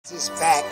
Is back.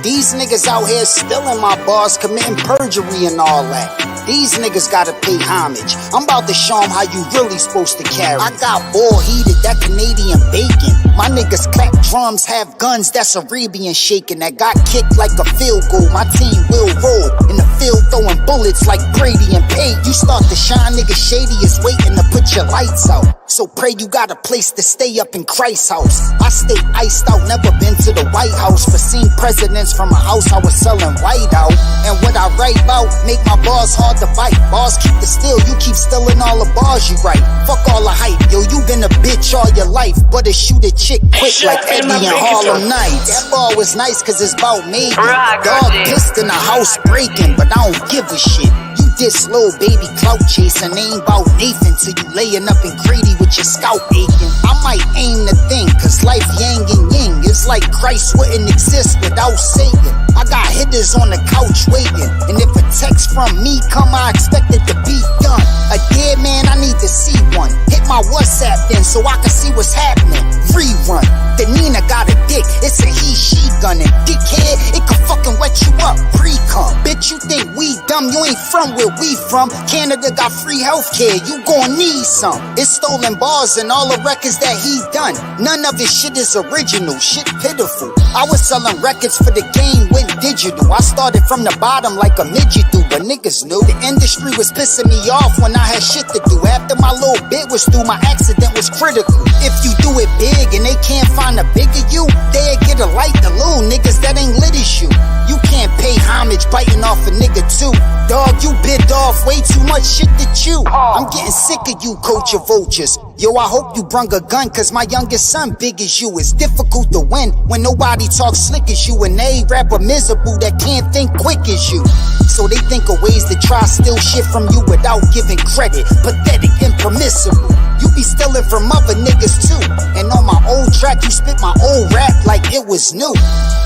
These niggas out here stealing my bars, committing perjury and all that. These niggas gotta pay homage. I'm about to show them how you really supposed to carry. I got ball heated, that Canadian bacon. My niggas clap drums, have guns, that's Arabian shaking. That got kicked like a field goal. My team will roll in the field, throwing bullets like Brady and Pate. You start to shine, niggas shady is waiting to put your lights out. So pray you got a place to stay up in Christ's house. I stay iced out, never been to the White House. For seen presidents from a house I was selling white out. And what I write about make my bars hard to bite. Bars keep the steal, you keep stealing all the bars you write. Fuck all the hype, yo, you been a bitch all your life. But it shoot a chick quick like Eddie and Harlem Nights. That bar was nice cause it's about me. Dog pissed in the house breaking, but I don't give a shit. This little baby clout chasing ain't bout Nathan till you laying up in Grady with your scalp aching. I might aim the thing, cause life yang and yin. It's like Christ wouldn't exist without Satan. I got hitters on the couch waiting, and if a text from me come, I expect it to be done. A dead man, I need to see one. Hit my WhatsApp then so I can see what's happening. Rerun. The Nina got a dick, it's a he-she gunning. Dickhead, it could fucking wet you up. Pre-cum. Bitch, you think we dumb? You ain't from where we from. Canada got free healthcare, you gon' need some. It's stolen bars and all the records that he done. None of his shit is original, shit pitiful. I was selling records for the game, went digital. I started from the bottom like a midget do, but niggas knew. The industry was pissing me off when I had shit to do. After my little bit was through, my accident was critical. If you do it big and they can't find a bigger you, they'll get a light the little niggas that ain't lit as you. You can't pay homage biting off a nigga too. Dog, you bit off way too much shit to chew. I'm getting sick of you, coach of vultures. Yo, I hope you brung a gun, cause my youngest son big as you. It's difficult to win when nobody talks slick as you. And they rapper miserable that can't think quick as you. So they think of ways to try steal shit from you without giving credit. Pathetic, impermissible. You be stealing from other niggas too. And on my old track, you spit my old rap like it was new.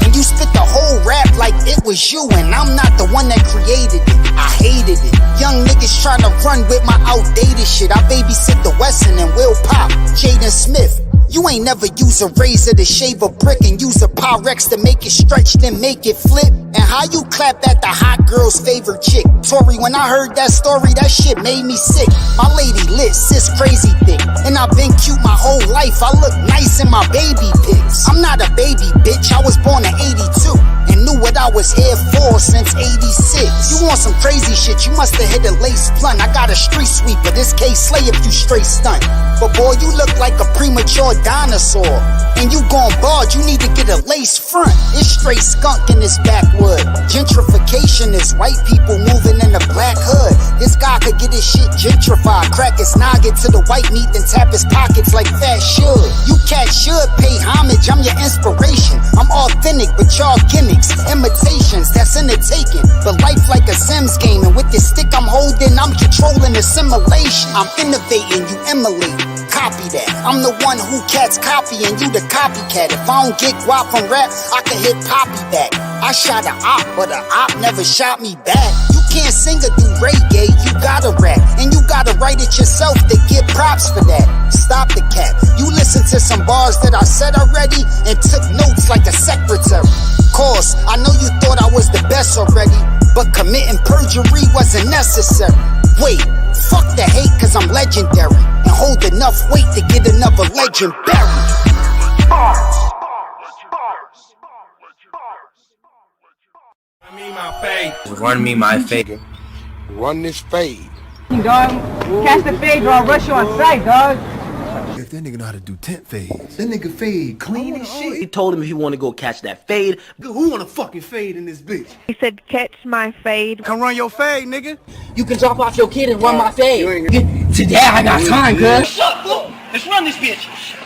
And you spit the whole rap like it was you. And I'm not the one that created it, I hated it. Young niggas tryna run with my outdated shit. I babysit the Wesson and Will Pop, Jaden Smith. You ain't never use a razor to shave a brick and use a Pyrex to make it stretch, then make it flip. And how you clap at the hot girl's favorite chick? Tori, when I heard that story, that shit made me sick. My lady lit, sis crazy thick. And I've been cute my whole life, I look nice in my baby pics. I'm not a baby bitch, I was born in 82. And knew what I was here for since 86. You want some crazy shit, you must've hit a lace blunt. I got a street sweeper, this case slay if you straight stunt. But boy, you look like a premature dinosaur. And you gone bald, you need to get a lace front. It's straight skunk in this backwood. Gentrification is white people moving in a black hood. This guy could get his shit gentrified, crack his noggin to the white meat, then tap his pockets like Fat should. You cats should pay homage, I'm your inspiration. I'm authentic, but y'all gimmicks, imitations, that's in the taking. But life like a Sims game, and with this stick I'm holding, I'm controlling the simulation. I'm innovating, you emulate. Copy that. I'm the one who cats copy and you the copycat. If I don't get guap from rap, I can hit Poppy back. I shot a op, but a op never shot me back. You can't sing or do reggae, you gotta rap. And you gotta write it yourself to get props for that. Stop the cap. You listen to some bars that I said already and took notes like a secretary. Course, I know you thought I was the best already, but committing perjury wasn't necessary. Wait, fuck the hate cause I'm legendary, and hold enough weight to get another legend buried. Run me my fade. Run this fade. Dog, catch the fade or I'll rush you on sight, dog. If that nigga know how to do tent fades, that nigga fade clean as shit. He told him if he want to go catch that fade. Who wanna fucking fade in this bitch? He said, catch my fade. Come run your fade, nigga. You can drop off your kid and run my fade. Today I got time, cuz. Shut up, fool! Let's run this bitch.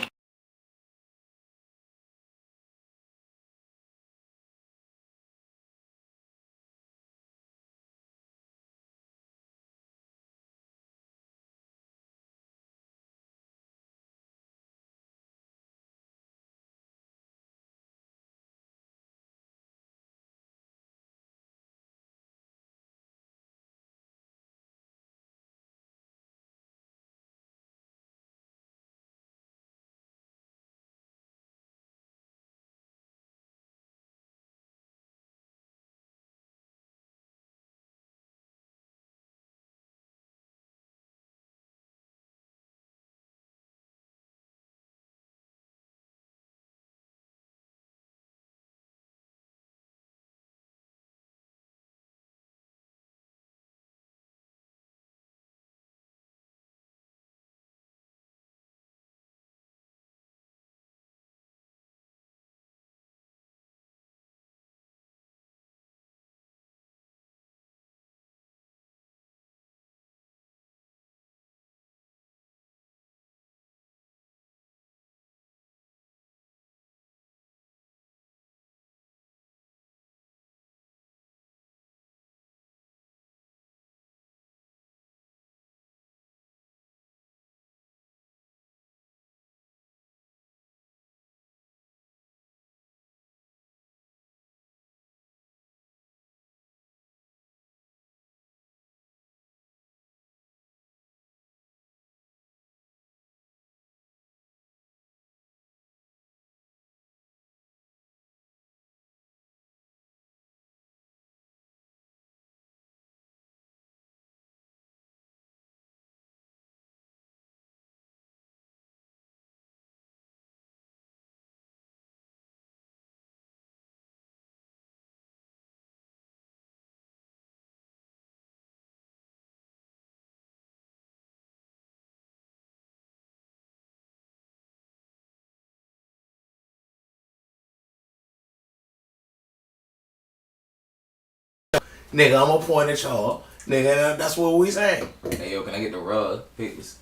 Nigga, I'm gonna point at y'all. Nigga, that's what we saying. Hey, yo, can I get the raw pictures?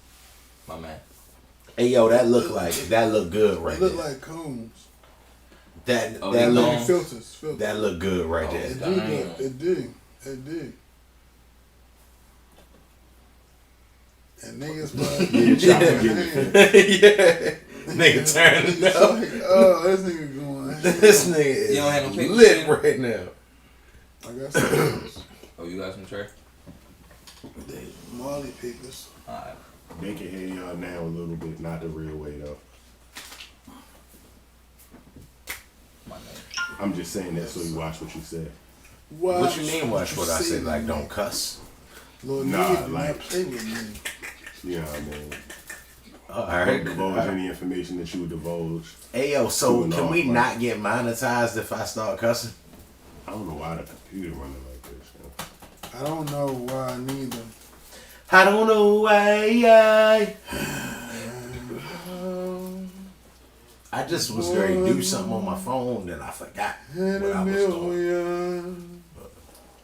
My man. Hey, yo, that look good right It there. look like combs. That they look long. Filters. that look good right there. It do. It do. And niggas Yeah. Nigga turning it up. Oh, this nigga going. This nigga is You don't have no pictures, lit man? right now. I got some. Oh, you got some tray? They Molly papers. Alright. They can hear y'all now a little bit, not the real way though. My man. I'm just saying that so you watch what you said. What you mean watch what I said? Like, don't cuss? Lord, Nah, nigga, do like- not play with me. You know what I mean? Alright. Don't divulge any information that you would divulge. Hey, yo, so Doing can all we fun. not get monetized if I start cussing? I don't know why the computer running like this. You know? I don't know why neither. I don't know why. I just was ready to do something on my phone, then I forgot what I was doing.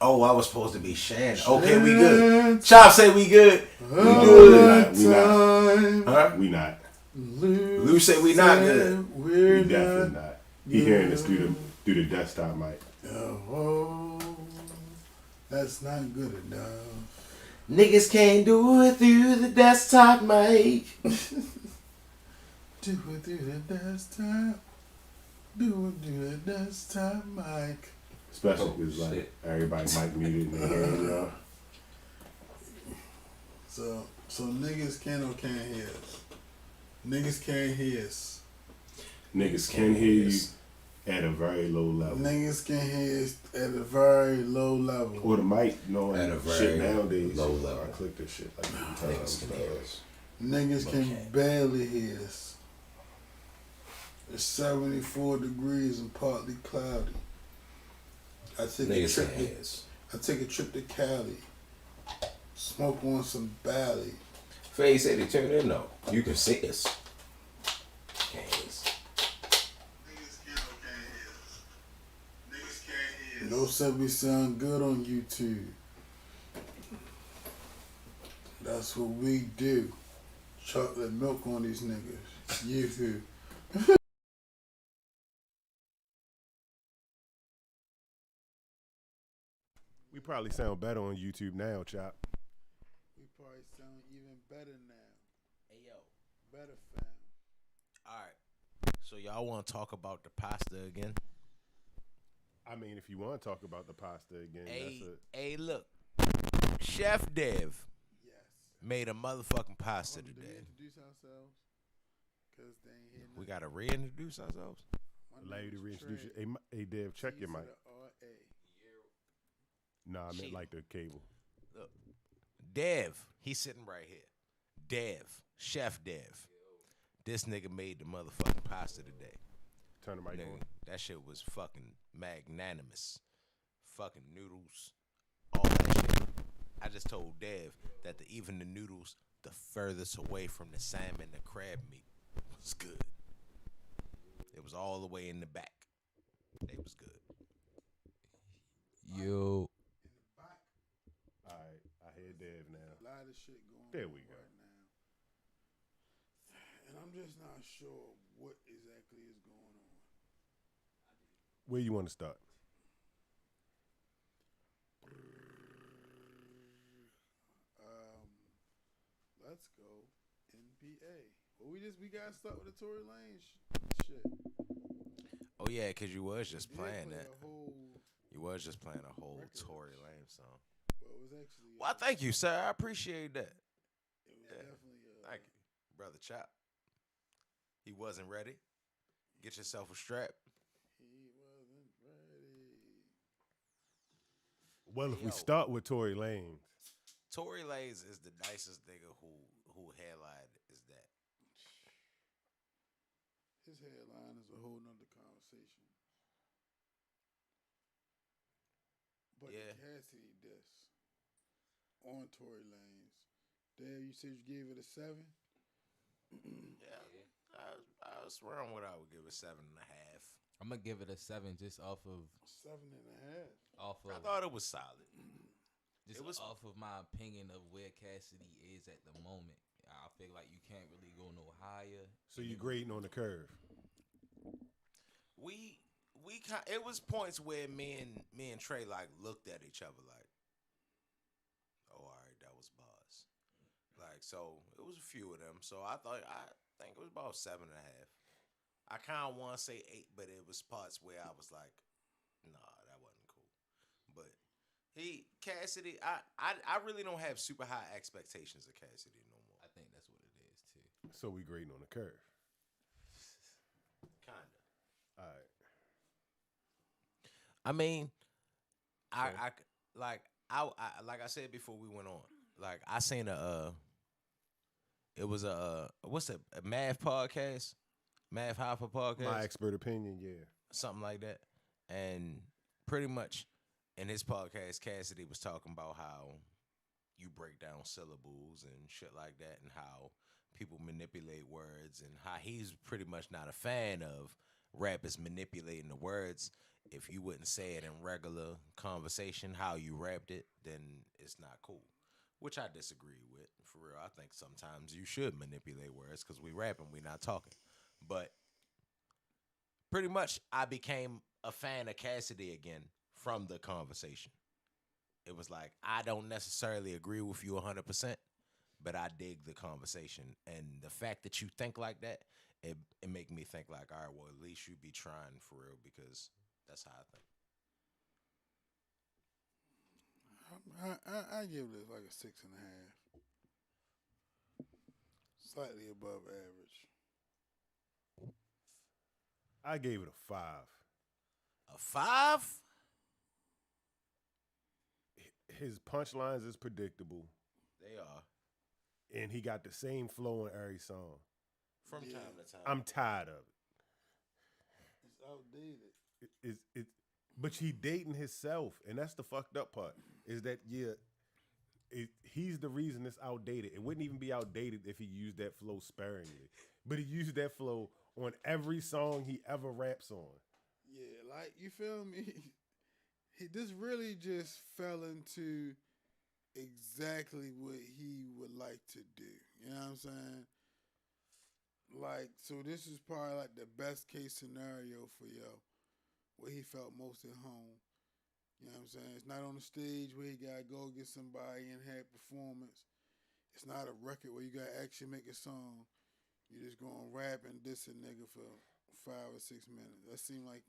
Oh, I was supposed to be Shan. Okay, we good. Chop say we good. We good. We not. Huh? We not. Lou say we not good. We definitely not. He hearing this through the desktop mic. Oh, that's not good enough. Niggas can't do it through the desktop mic. Do it through the desktop. Do it through the desktop mic. Especially because like everybody mic muted and they hearing y'all. So niggas can or can't hear us. Niggas can't hear us. Niggas can hear you at a very low level. Niggas can hear us at a very low level. Or the mic knowing At a shit very nowadays. low level. I click this shit like Niggas can hear us. Niggas can barely hear us. It's 74 degrees and partly cloudy. I take Niggas can hear a us. trip to Cali. Smoke on some Bally. Faye said they turned in though. You can see us. Can't hear us. Niggas can or can't hear us. Niggas can't hear us. No said we sound good on YouTube. That's what we do. Chocolate milk on these niggas. You. We probably sound better on YouTube now, Chop. We probably sound even better now. Hey yo. Better fam. Alright. So y'all wanna talk about the pasta again? I mean, if you want to talk about the pasta again, Hey, look. Chef Dev Yes. made a motherfucking pasta Do we today. introduce ourselves? Cause they ain't here. We gotta reintroduce ourselves? allow you to reintroduce you. Hey, Dev, check your mic. Nah, I meant Shit. like the cable. Look. Dev, he's sitting right here. Dev, Chef Dev. This nigga made the motherfucking pasta today. Turn the mic Nigga, on. that shit was fucking magnanimous. Fucking noodles, all that shit. I just told Dev that even the noodles, the furthest away from the salmon, the crab meat, was good. It was all the way in the back. They was good. Yo. Alright, I hear Dev now. A lot of shit going There on we go. right now. And I'm just not sure what exactly is going on. Where you want to start? Let's go NBA. Well, we gotta start with the Tory Lanez shit. Oh yeah, cause you was just Did playing play that. a whole You was just playing a whole record. Tory Lanez song. Well, it was actually. Well, thank you, sir. I appreciate that. It was Yeah. definitely. Thank you, brother Chop. He wasn't ready. Get yourself a strap. He wasn't ready. Well, if we Yo. start with Tory Lanez, Tory Lanez is the nicest nigga who hairline is that. His headline is a whole nother conversation. But Yeah. the Cassidy diss on Tory Lanez. Dad, you said you gave it a 7? Yeah, I was wrong what I would give it 7.5. I'm gonna give it a 7 just off of 7.5. I thought it was solid. Just off of my opinion of where Cassidy is at the moment. I feel like you can't really go no higher. So you grading on the curve? It was points where me and Trey like looked at each other like, oh, all right, that was buzz. Like, so it was a few of them. So I think it was about 7.5. I kind of want to say 8, but it was parts where I was like, nah, that wasn't cool. But Cassidy, I really don't have super high expectations of Cassidy no more. I think that's what it is too. So we grading on the curve. Kinda. All right. I mean, I like I said before we went on. Like I seen it was a math podcast, Math Hopper podcast. My expert opinion, yeah, something like that. And pretty much in his podcast, Cassidy was talking about how you break down syllables and shit like that, and how people manipulate words, and how he's pretty much not a fan of rappers manipulating the words. If you wouldn't say it in regular conversation how you rapped it, then it's not cool. Which I disagree with, for real. I think sometimes you should manipulate words because we rapping, we not talking. But pretty much I became a fan of Cassidy again from the conversation. It was like, I don't necessarily agree with you 100%, but I dig the conversation. And the fact that you think like that, it make me think like, all right, well, at least you be trying for real, because that's how I think. I give it like a 6.5. Slightly above average. I gave it a 5. A 5? His punchlines is predictable. They are. And he got the same flow in every song. From time to time. I'm tired of it. It's outdated. But he dating himself, and that's the fucked up part. Is that he's the reason it's outdated. It wouldn't even be outdated if he used that flow sparingly. But he used that flow on every song he ever raps on. Yeah, like, you feel me? This really just fell into exactly what he would like to do. You know what I'm saying? Like, so this is probably like the best case scenario for yo, where he felt most at home. You know what I'm saying? It's not on the stage where he gotta go get somebody and have performance. It's not a record where you gotta actually make a song. You just gonna rap and diss a nigga for 5 or 6 minutes. That seemed like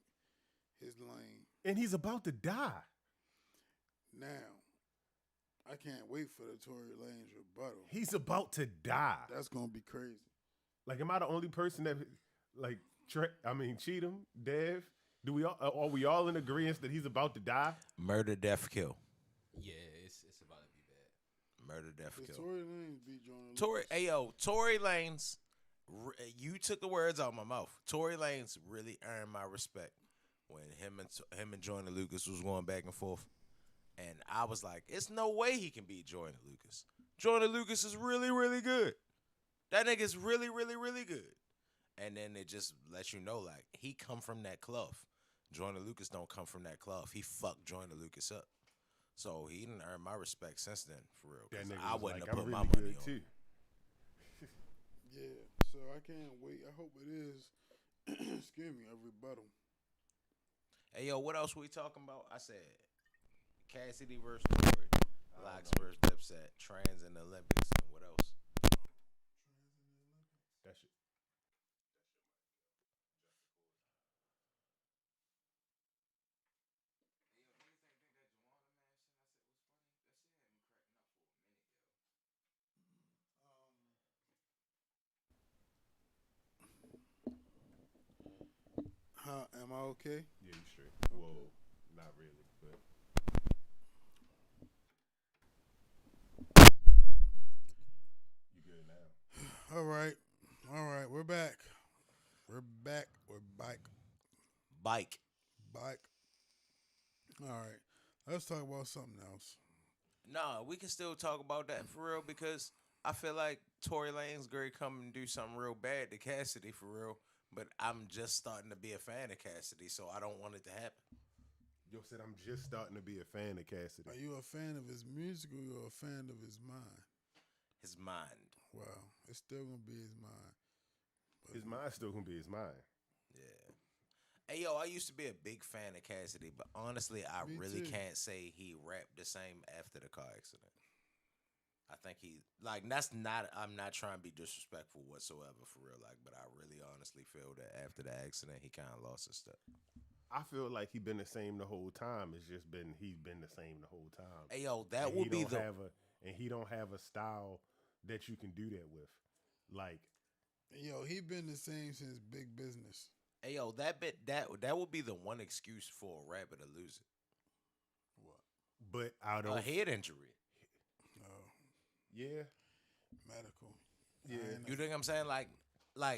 his lane. And he's about to die. Now, I can't wait for the Tory Lanez rebuttal. He's about to die. That's gonna be crazy. Like, am I the only person that, like, Cheatham, Dev, are we all in agreement that he's about to die? Murder, death, kill. Yeah, it's about to be bad. Murder, death, kill. Tory Lanez beat Joyner Lucas. Tory Lanez, you took the words out of my mouth. Tory Lanez really earned my respect when him and Joyner Lucas was going back and forth. And I was like, it's no way he can beat Joyner Lucas. Joyner Lucas is really, really good. That nigga's really, really, really good. And then it just lets you know, like, he come from that cloth. Joyner Lucas don't come from that cloth. He fucked Joyner Lucas up. So he didn't earn my respect since then, for real. Because I wouldn't have put my money on him. Yeah, so I can't wait. I hope it is, excuse me, a rebuttal. Hey, yo, what else we talking about? I said Cassidy versus Tory, LOX versus DIPSET, Trans in the Olympics, and what else? That shit. Am I okay? Yeah, you straight. Well, not really, but. You good now? All right. We're back. We're back. Bike. All right. Let's talk about something else. Nah, we can still talk about that for real, because I feel like Tory Lanez gonna come and do something real bad to Cassidy for real, But I'm just starting to be a fan of Cassidy, so I don't want it to happen. Yo said I'm just starting to be a fan of Cassidy. Are you a fan of his music or you a fan of his mind? His mind. Well, it's still gonna be his mind. But His mind's still gonna be his mind. Yeah. Hey, yo, I used to be a big fan of Cassidy, but honestly, I Me really too. can't say he rapped the same after the car accident. I think he, like, that's not, I'm not trying to be disrespectful whatsoever, for real, like, but I really honestly feel that after the accident, he kind of lost his stuff. I feel like he been the same the whole time. It's just been he's been the same the whole time. Hey, yo, that And would he be don't the, have and he don't have a style that you can do that with. Like, yo, he been the same since Big Business. hey, yo, that would be the one excuse for a rapper to lose it. What? but I A don't. head injury. Oh, Yeah, medical. Yeah. I ain't You think I'm saying? Like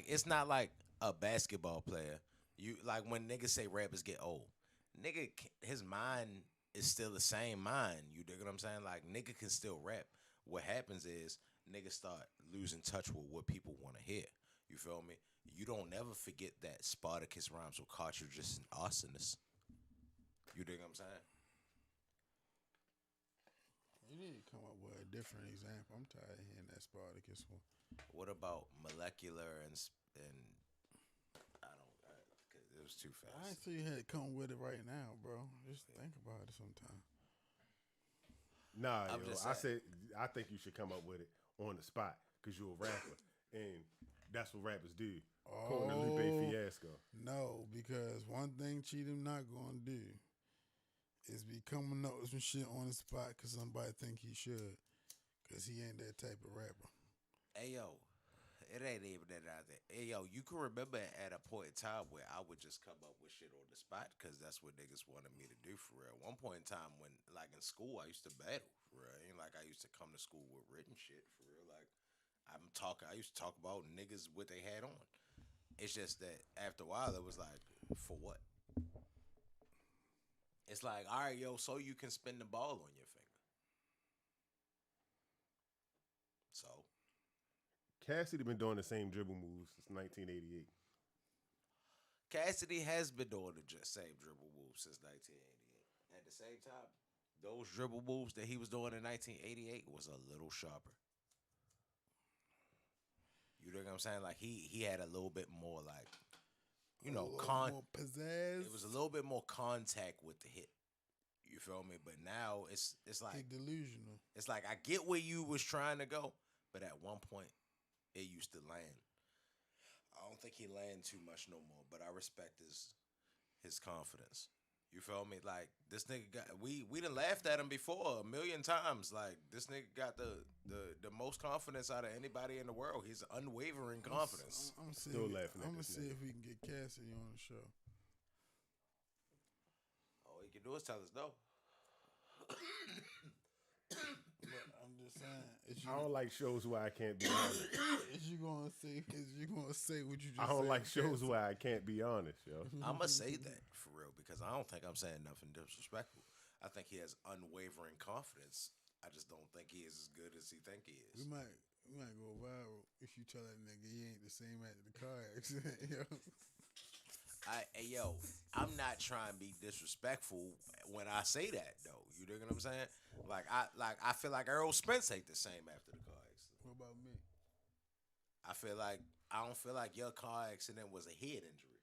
it's not like a basketball player. You like when niggas say rappers get old. Nigga, his mind is still the same mind. You dig what I'm saying? Like nigga can still rap. What happens is niggas start losing touch with what people want to hear. You feel me? You don't never forget that Spartacus rhymes with cartridges and arsonists. You dig what I'm saying? You need to come up with a different example. I'm tired of hearing that Spartacus one. What about molecular and I don't. 'Cause it was too fast. I ain't see you had to come with it right now, bro. Just think about it sometime. nah, I'm yo. just I saying. said I think you should come up with it on the spot because you're a rapper, and that's what rappers do. Quoting to Lupe Oh. Fiasco. No, because one thing Cheatham not gonna do is be coming up with some shit on the spot because somebody think he should, because he ain't that type of rapper. Hey yo, it ain't even that out there. Hey yo, you can remember at a point in time where I would just come up with shit on the spot because that's what niggas wanted me to do for real. One point in time when, like in school, I used to battle for real. Ain't like I used to come to school with written shit for real. Like I used to talk about niggas what they had on. It's just that after a while it was like, for what? It's like, all right, yo, so you can spin the ball on your finger. So Cassidy been doing the same dribble moves since 1988. Cassidy has been doing the same dribble moves since 1988. At the same time, those dribble moves that he was doing in 1988 was a little sharper. You know what I'm saying? Like he had a little bit more like, you know, more pizzazz. It was a little bit more contact with the hit. You feel me? But now it's He like delusional. it's like I get where you was trying to go, but at one point it used to land. I don't think he land too much no more, but I respect his confidence. You feel me? Like this nigga got we done laughed at him before a million times. Like this nigga got the most confidence out of anybody in the world. He's unwavering confidence. I'm Still laughing at I'm gonna this see nigga. if we can get Cassidy on the show. All he can do is tell us no. But I'm just saying, I don't like shows where I can't be honest. is you gonna say what you just I don't said, like shows Cassidy? where I can't be honest, yo. I'ma say that for real because I don't think I'm saying nothing disrespectful. I think he has unwavering confidence. I just don't think he is as good as he think he We is. might go viral if you tell that nigga he ain't the same after the car accident. Yo. Hey yo, I'm not trying to be disrespectful when I say that though. You dig what I'm saying? I feel like Earl Spence ain't the same after the car accident. What about me? I don't feel like your car accident was a head injury.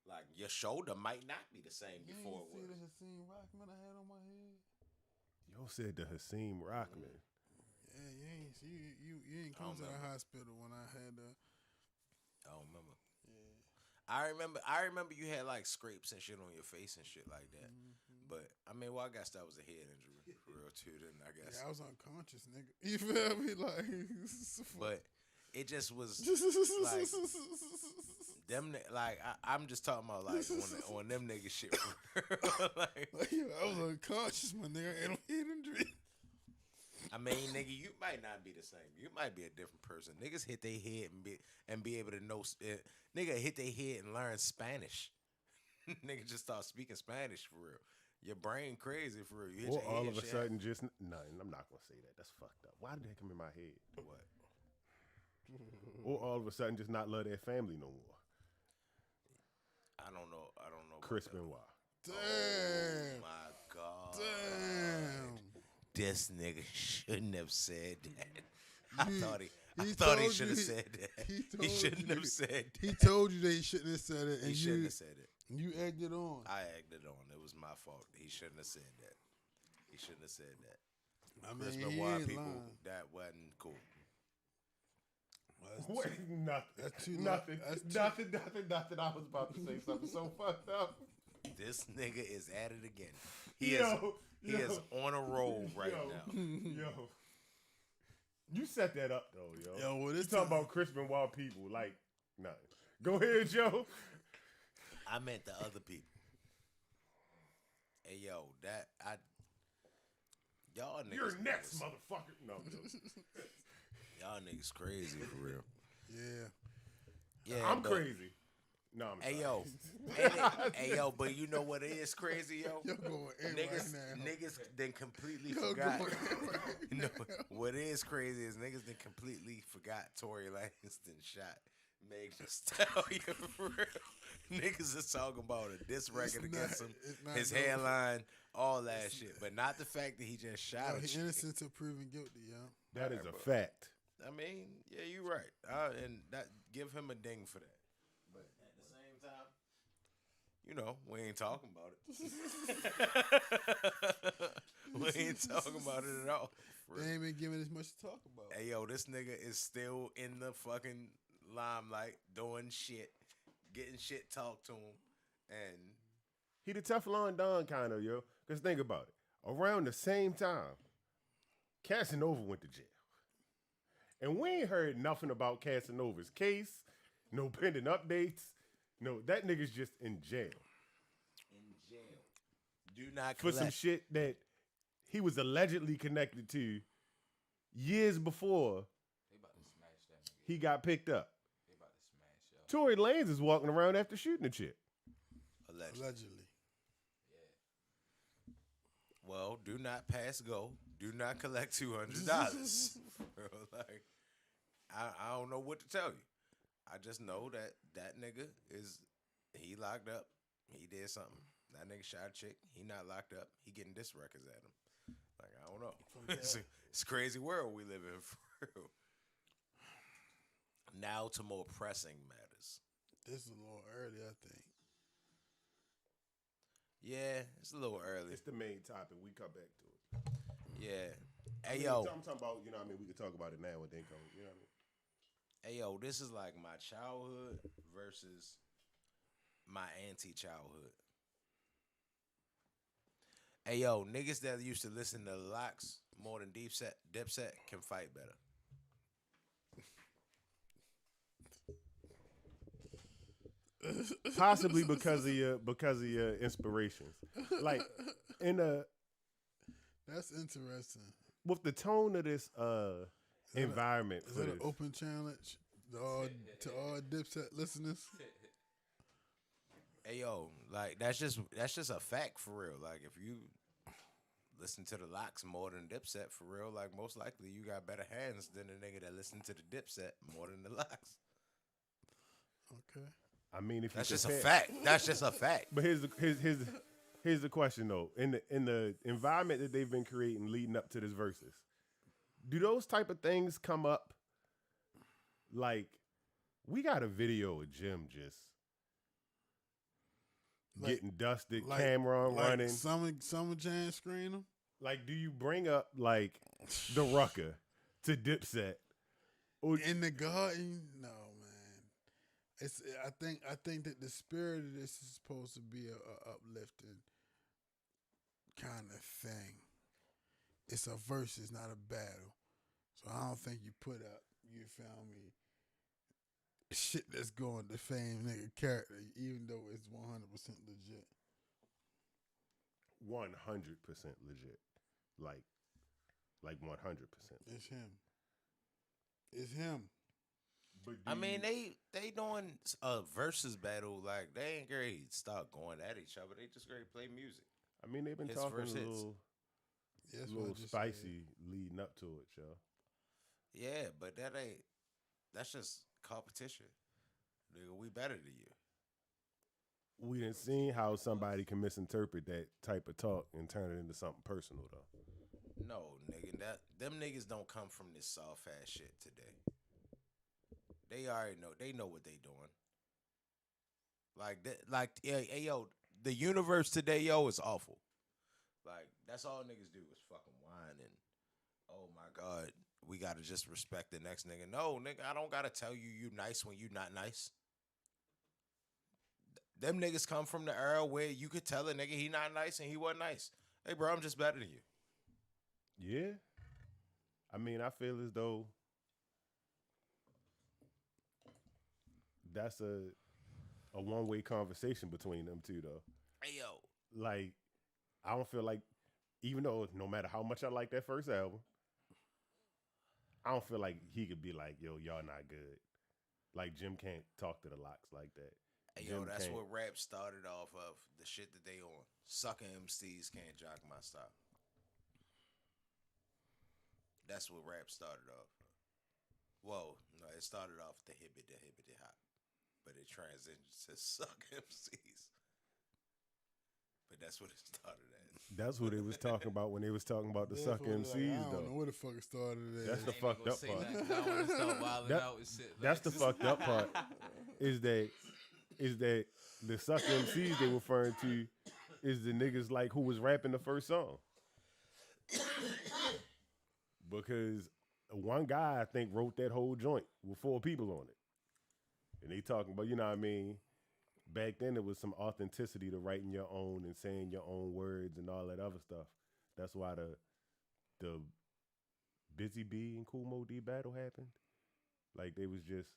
Like your shoulder might not be the same You before ain't it see was. the Hakeem Rockman I had on my head? Yo said the Hakeem Rockman. Yeah, you ain't see you ain't I come don't to the remember. hospital when I had the I don't remember. yeah. I remember you had like scrapes and shit on your face and shit like that. But I mean, well, I guess that was a head injury for real too. Then I guess. Yeah, I was unconscious, nigga. You feel me? Like, But it just was like them. Like I'm just talking about like on them nigga shit. Like, I was unconscious, my nigga. I had a head injury. I mean, nigga, you might not be the same. You might be a different person. Niggas hit their head and be able to know. Nigga hit their head and learn Spanish. Nigga just start speaking Spanish for real. Your brain crazy for real. You hit Or your head all and of a shit. sudden just no, I'm not gonna say that. That's fucked up. Why did that come in my head? What? Or all of a sudden just not love their family no more. I don't know. Chris Benoit. Damn. Oh my God. Damn. This nigga shouldn't have said that. I He thought he told should you have said that. he He told shouldn't you. have said that. He told you that he shouldn't have said it, and He shouldn't have said it. you egged it on. I egged it on. It was my fault. He shouldn't have said that. He shouldn't have said that. I mean, Chris he Benoit ain't people, lying. that wasn't cool. Wait, nothing. That's too Nothing. That's too, Nothing. I was about to say something so fucked up. This nigga is at it again. He is on a roll right now. Yo. You set that up though, yo. Yo, well, you this talking time- about Chris Benoit people, like nothing. Go ahead, Joe. I meant the other people. Hey yo, y'all niggas. You're next, motherfucker. No, I'm joking. Y'all niggas crazy for real. Yeah. Yeah, I'm but- crazy. No, I'm Hey sorry. yo, but you know what is crazy, yo? You're going in Niggas, right now. niggas then completely You're forgot. going in right No, now. what is crazy is niggas then completely forgot Tory Langston shot Meg Thee Stallion for real. Niggas is talking about a diss record against him, it's not his no- hairline, all that shit, but not the fact that he just shot Yo, a he chick. innocent until proven guilty, yo. That is a fact. I mean, yeah, you're right, and that give him a ding for that. But at the same time, you know, we ain't talking about it. We ain't talking about it at all. For They real. ain't been giving as much to talk about. Hey yo, this nigga is still in the fucking limelight, doing shit, getting shit talked to him, and He the Teflon Don kind of, yo. Because think about it. Around the same time, Casanova went to jail. And we ain't heard nothing about Casanova's case, no pending updates. No, that nigga's just in jail. in jail. Do not For collect. some shit that he was allegedly connected to years before They about to smash that nigga. he got picked up. They about to smash y'all. Tory Lanez is walking around after shooting a chick. Allegedly. Well, do not pass go. Do not collect $200. Like, I don't know what to tell you. I just know that nigga he locked up. He did something. That nigga shot a chick. He not locked up. He getting diss records at him. Like, I don't know. It's a crazy world we live in for real. Now to more pressing matters. This is a little early, I think. Yeah, it's a little early. It's the main topic. We come back to it. Yeah. I Hey, mean, yo. I'm talking about, you know what I mean? We could talk about it now and then come, you know what I mean? Hey, yo, this is like my childhood versus my anti-childhood. Hey, yo, niggas that used to listen to LOX more than DIPSET can fight better. Possibly because of your inspirations. Like in That's interesting. with the tone of this environment Is for that an this. open challenge to all Dipset listeners? Hey, yo, like that's just a fact for real. Like if you listen to the LOX more than DIPSET for real, like most likely you got better hands than the nigga that listen to the DIPSET more than the LOX. Okay. I mean, if That's you just a compare- fact. That's just a fact. But here's the question though. In the environment that they've been creating leading up to this versus, do those type of things come up? Like, we got a video of Jim just getting dusted, camera running. Summer Jam screen them. Like, do you bring up like the Rucker to Dipset? Or, In the garden? No, man. I think that the spirit of this is supposed to be a uplifting kind of thing. It's a versus, not a battle. So I don't think you put up, you feel me, shit that's going to defame nigga character, even though it's 100% legit. 100% legit. Like 100%. It's him. It's him. But I mean, they doing a versus battle. Like they ain't ready to start going at each other. They just ready to play music. I mean, they've been Hits talking a versus hits. little, Yeah, that's what I little just spicy leading up to it, yo. Yeah, but that's just competition. Nigga, we better than you. we done seen how somebody can misinterpret that type of talk and turn it into something personal though. No, nigga, them niggas don't come from this soft ass shit today. They already know. They know what they doing. Like that. Like, hey, yo, the universe today, yo, is awful. Like, that's all niggas do is fucking whine and, oh my God, we gotta just respect the next nigga. No, nigga, I don't gotta tell you nice when you not nice. Them niggas come from the era where you could tell a nigga he not nice and he wasn't nice. Hey, bro, I'm just better than you. Yeah. I mean, I feel as though that's a one-way conversation between them two, though. Hey, yo. Like, I don't feel like, even though no matter how much I like that first album, I don't feel like he could be like, yo, y'all not good. Like, Jim can't talk to the LOX like that. Hey, yo, that's what rap started off of. The shit that they on. Sucker MCs can't jock my style. That's what rap started off. Whoa, no, it started off the hibbity hop, but it transitioned to suck MCs. But that's what it started at. That's what they was talking about when they was talking about the suck MCs, I though. don't know where the fuck it started at. That's the fucked up part. That, that's the fucked up part. Is that the suck MCs they referring to is the niggas like who was rapping the first song. Because one guy, I think, wrote that whole joint with 4 people on it. And they talking about, you know what I mean? Back then, there was some authenticity to writing your own and saying your own words and all that other stuff. That's why the Busy Bee and Kool Moe Dee battle happened. Like, they was just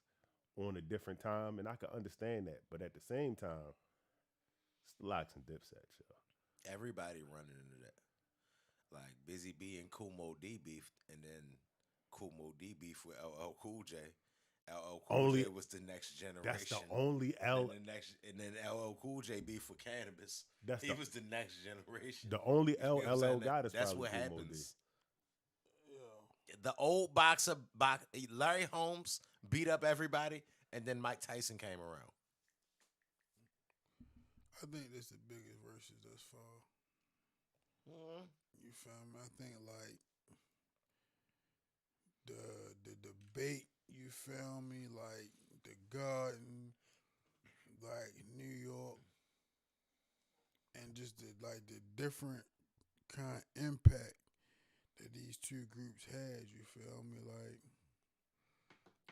on a different time, and I could understand that. But at the same time, it's the LOX and DIPSET show. Everybody running into that. Like, Busy Bee and Kool Moe Dee beefed, and then Kool Moe Dee beef with LL Cool J. LL Cool J was the next generation. That's the only L. And then LL Cool J beef with Cannabis. He was the next generation. The only LL got is that's probably what Kool Moe happens. The old boxer, Larry Holmes beat up everybody, and then Mike Tyson came around. I think this is the biggest verses thus far. You feel me? I think like the debate, you feel me? Like the Garden, like New York, and just the different kind of impact that these two groups had, you feel me? Like,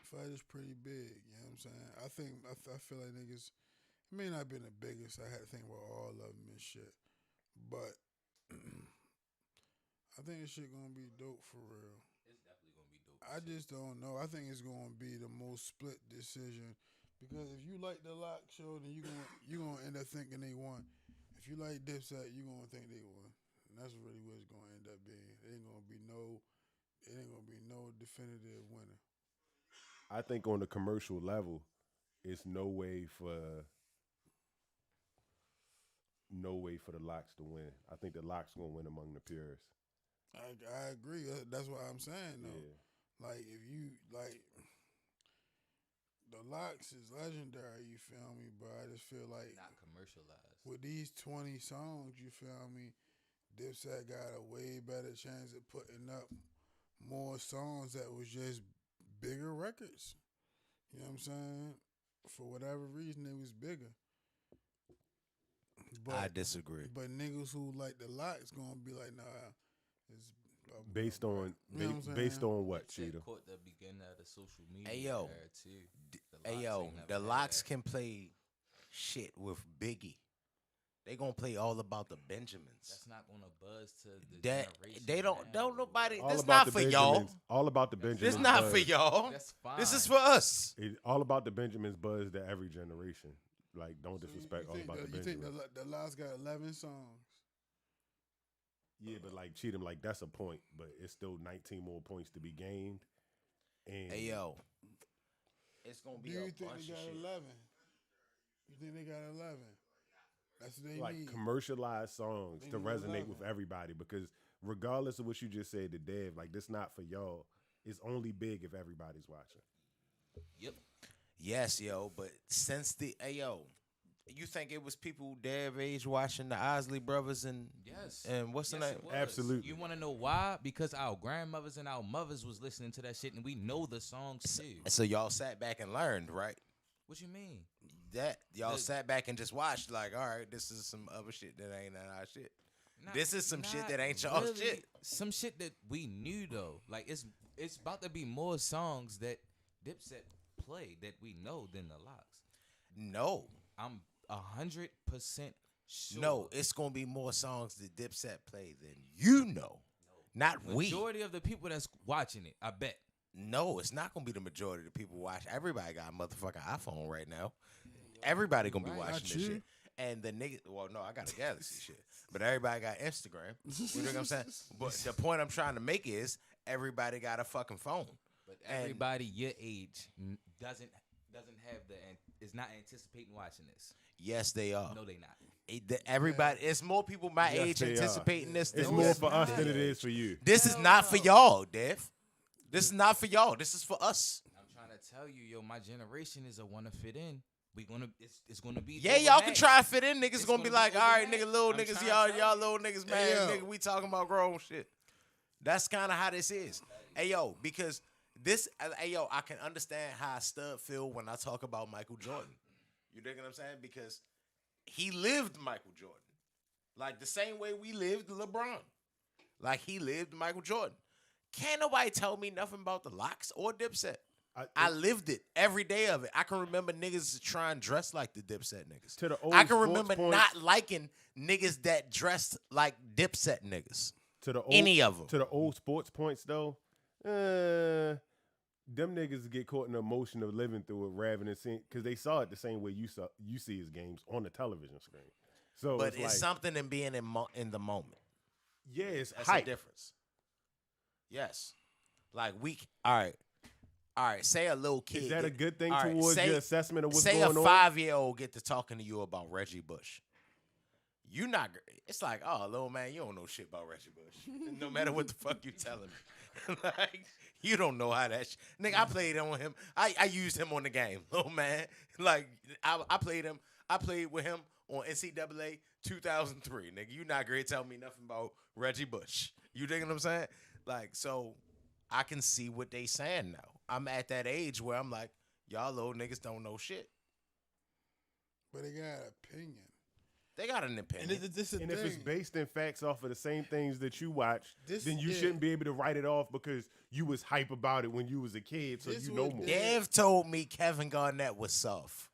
fight is pretty big, you know what I'm saying? I feel like niggas, it may not have been the biggest, I had to think about all of them and shit, but I think this shit gonna be dope for real. It's definitely gonna be dope. I just don't know. I think it's gonna be the most split decision because if you like the LOX show, then you gonna end up thinking they won. If you like DIPSET, you gonna think they won. And that's really what it's gonna end up being. It ain't gonna be no definitive winner. I think on the commercial level, it's no way for the LOX to win. I think the LOX gonna win among the purists. I agree. That's what I'm saying though. Yeah. Like if you like the LOX is legendary, you feel me? But I just feel like not commercialized. With these 20 songs, you feel me? DIPSET got a way better chance at putting up more songs that was just bigger records. You know what I'm saying? For whatever reason, it was bigger. But, I disagree. But niggas who like the LOX gonna be like, nah, it's based on what, Cheetah? Caught the beginning of the social media era too. The LOX can play shit with Biggie. They gonna play all about the Benjamins. That's not gonna buzz to the generation. They don't nobody. All That's about not the for Benjamins. y'all. All about the Benjamins. This not buzz. for y'all. That's fine. This is for us. All about the Benjamins buzz to every generation. Like, don't disrespect all about the Benjamins. You think the LOX got 11 songs? Yeah, but like cheat him, like that's a point, but it's still 19 more points to be gained. And hey yo, it's gonna be. Do you think they got 11? You think they got 11? That's what they like need. commercialized songs They to need resonate 11. with everybody, because regardless of what you just said to Dev, like this not for y'all. It's only big if everybody's watching. Yep. Yes, yo, but since the You think it was people their age watching the Isley Brothers and what's the name? It was. Absolutely. You want to know why? Because our grandmothers and our mothers was listening to that shit, and we know the songs too. So y'all sat back and learned, right? What you mean? That y'all sat back and just watched, like, all right, this is some other shit that ain't our shit. This is some shit that ain't y'all shit. Some shit that we knew though. Like it's about to be more songs that DIPSET play that we know than the LOX. No. I'm 100% sure. No, it's gonna be more songs that DIPSET play than you know. Not we. Majority of the people that's watching it, I bet. No, it's not gonna be the majority of the people watching. Everybody got a motherfucking iPhone right now. Everybody gonna be watching this shit. And the nigga, well, no, I got a Galaxy shit, but everybody got Instagram. You know what I'm saying? But the point I'm trying to make is everybody got a fucking phone. But everybody your age doesn't have is not anticipating watching this. Yes, they are. No, they not. Everybody, it's more people my age anticipating this. It's more for us than it is for you. This is not for y'all, Dev. This is not for y'all. This is for us. I'm trying to tell you, yo, my generation is a wanna fit in. It's gonna be y'all can try to fit in. Niggas gonna be like, all right, nigga, little niggas, y'all little niggas, man, nigga, we talking about grown shit. That's kind of how this is. Hey yo, because this, hey yo, I can understand how a stud feel when I talk about Michael Jordan. You dig what I'm saying? Because he lived Michael Jordan, like the same way we lived LeBron. Like he lived Michael Jordan. Can't nobody tell me nothing about the LOX or DIPSET. I lived it every day of it. I can remember niggas try and dress like the DIPSET niggas. I can remember not liking niggas that dressed like DIPSET niggas. Any of them. To the old sports points though, them niggas get caught in the emotion of living through it rather than seeing, because they saw it the same way you see his games on the television screen. So, but it's like, something in being in the moment. Yeah, it's that's hype. A difference. Yes, like all right, say a little kid. Is that a good thing towards your assessment of what's going on? Say a 5-year-old get to talking to you about Reggie Bush. You not. It's like, oh, little man, you don't know shit about Reggie Bush. No matter what the fuck you telling me, like you don't know how that. Nigga, I played on him. I used him on the game, little man. Like I played him. I played with him on NCAA 2003. Nigga, you not gonna tell me nothing about Reggie Bush. You dig what I'm saying? Like so. I can see what they saying now. I'm at that age where I'm like, y'all little niggas don't know shit. But they got an opinion. They got an opinion. And if it's based in facts off of the same things that you watch, then you shouldn't be able to write it off because you was hype about it when you was a kid, so you know more. Dev told me Kevin Garnett was soft.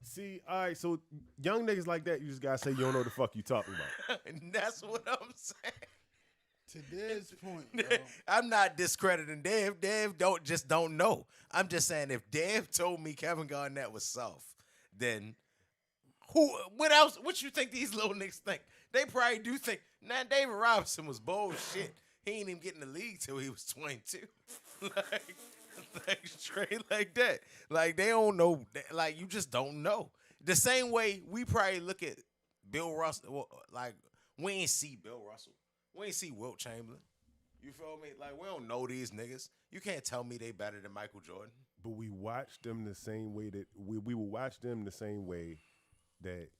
See, all right, so young niggas like that, you just gotta say you don't know the fuck you talking about. And that's what I'm saying. To Dev's point, bro. I'm not discrediting Dev. Dev don't know. I'm just saying if Dev told me Kevin Garnett was soft, then what else? What you think these little niggas think? They probably do think, nah, David Robinson was bullshit. He ain't even get in the league till he was 22. like straight like that. Like they don't know. Like you just don't know. The same way we probably look at Bill Russell. Like we ain't see Bill Russell. We ain't see Wilt Chamberlain. You feel me? Like, we don't know these niggas. You can't tell me they better than Michael Jordan. But we watched them the same way that we will watch them the same way that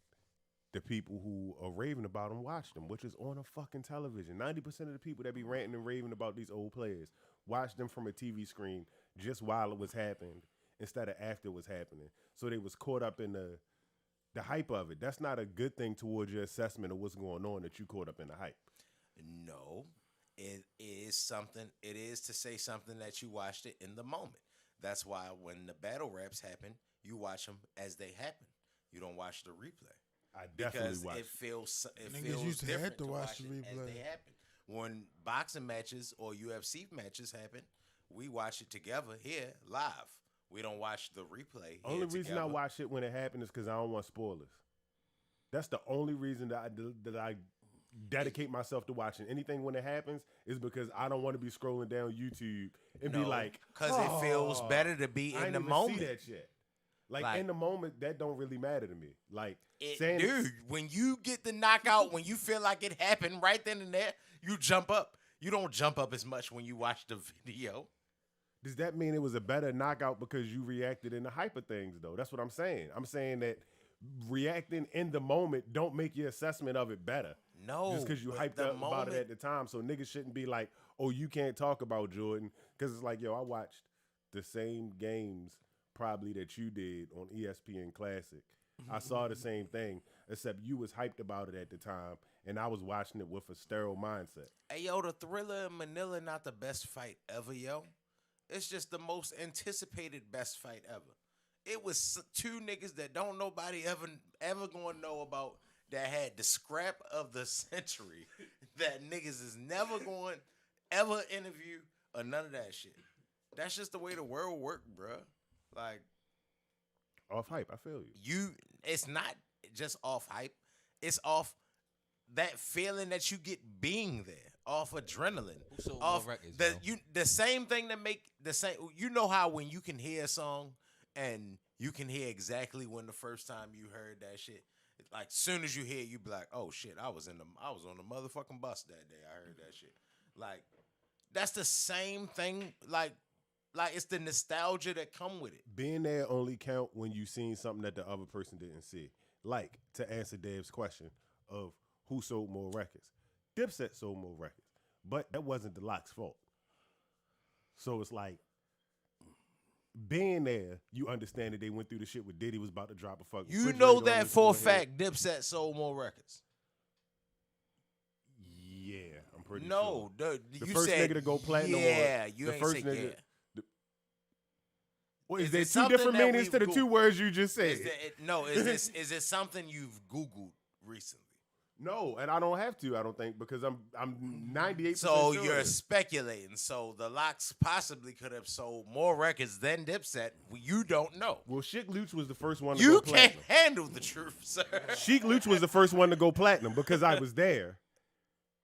the people who are raving about them watch them, which is on a fucking television. 90% of the people that be ranting and raving about these old players watch them from a TV screen just while it was happening instead of after it was happening. So they was caught up in the hype of it. That's not a good thing towards your assessment of what's going on that you caught up in the hype. No, it is something. It is to say something that you watched it in the moment. That's why when the battle raps happen, you watch them as they happen. You don't watch the replay. I definitely watch. It feels used to different have to watch the replay as they happen. When boxing matches or UFC matches happen, we watch it together here live. We don't watch the replay. Only reason I watch it when it happens is because I don't want spoilers. That's the only reason that I dedicate myself to watching anything when it happens is because I don't want to be scrolling down YouTube and be like, because it feels better to be in the moment. See that shit. Like in the moment, that don't really matter to me. Like, dude, when you get the knockout, when you feel like it happened right then and there, you jump up. You don't jump up as much when you watch the video. Does that mean it was a better knockout because you reacted in the hype of things, though? That's what I'm saying. I'm saying that reacting in the moment don't make your assessment of it better. No. Just because you hyped up about it at the time. So niggas shouldn't be like, oh, you can't talk about Jordan. Because it's like, yo, I watched the same games probably that you did on ESPN Classic. I saw the same thing, except you was hyped about it at the time, and I was watching it with a sterile mindset. Hey, yo, the Thriller in Manila not the best fight ever, yo. It's just the most anticipated best fight ever. It was two niggas that don't nobody ever gonna know about that had the scrap of the century that niggas is never going ever interview or none of that shit. That's just the way the world work, bruh. Like, off hype, I feel you. It's not just off hype. It's off that feeling that you get being there, off adrenaline, off records, the same thing that make the same. You know how when you can hear a song and you can hear exactly when the first time you heard that shit. Like, soon as you hear it, you be like, "Oh shit, I was on the motherfucking bus that day. I heard that shit." Like, that's the same thing. Like it's the nostalgia that come with it. Being there only count when you seen something that the other person didn't see. Like, to answer Dave's question of who sold more records. Dipset sold more records, but that wasn't the LOX fault. So it's like, being there, you understand that they went through the shit with Diddy was about to drop a fucking. You know that for a fact, Dipset sold more records. Yeah, I'm pretty sure. No, the you first said nigga to go platinum. Yeah, you the ain't first say nigga. yeah. Well, is Is there it two something different that meanings to the we've two words you just said? Is it something you've Googled recently? No, and I don't have to. I don't think, because I'm 98%. So sure you're speculating. So the LOX possibly could have sold more records than Dipset. You don't know. Well, Sheik Luch was the first one to You go can't platinum. handle the truth, sir. Sheik Luch was the first one to go platinum because I was there.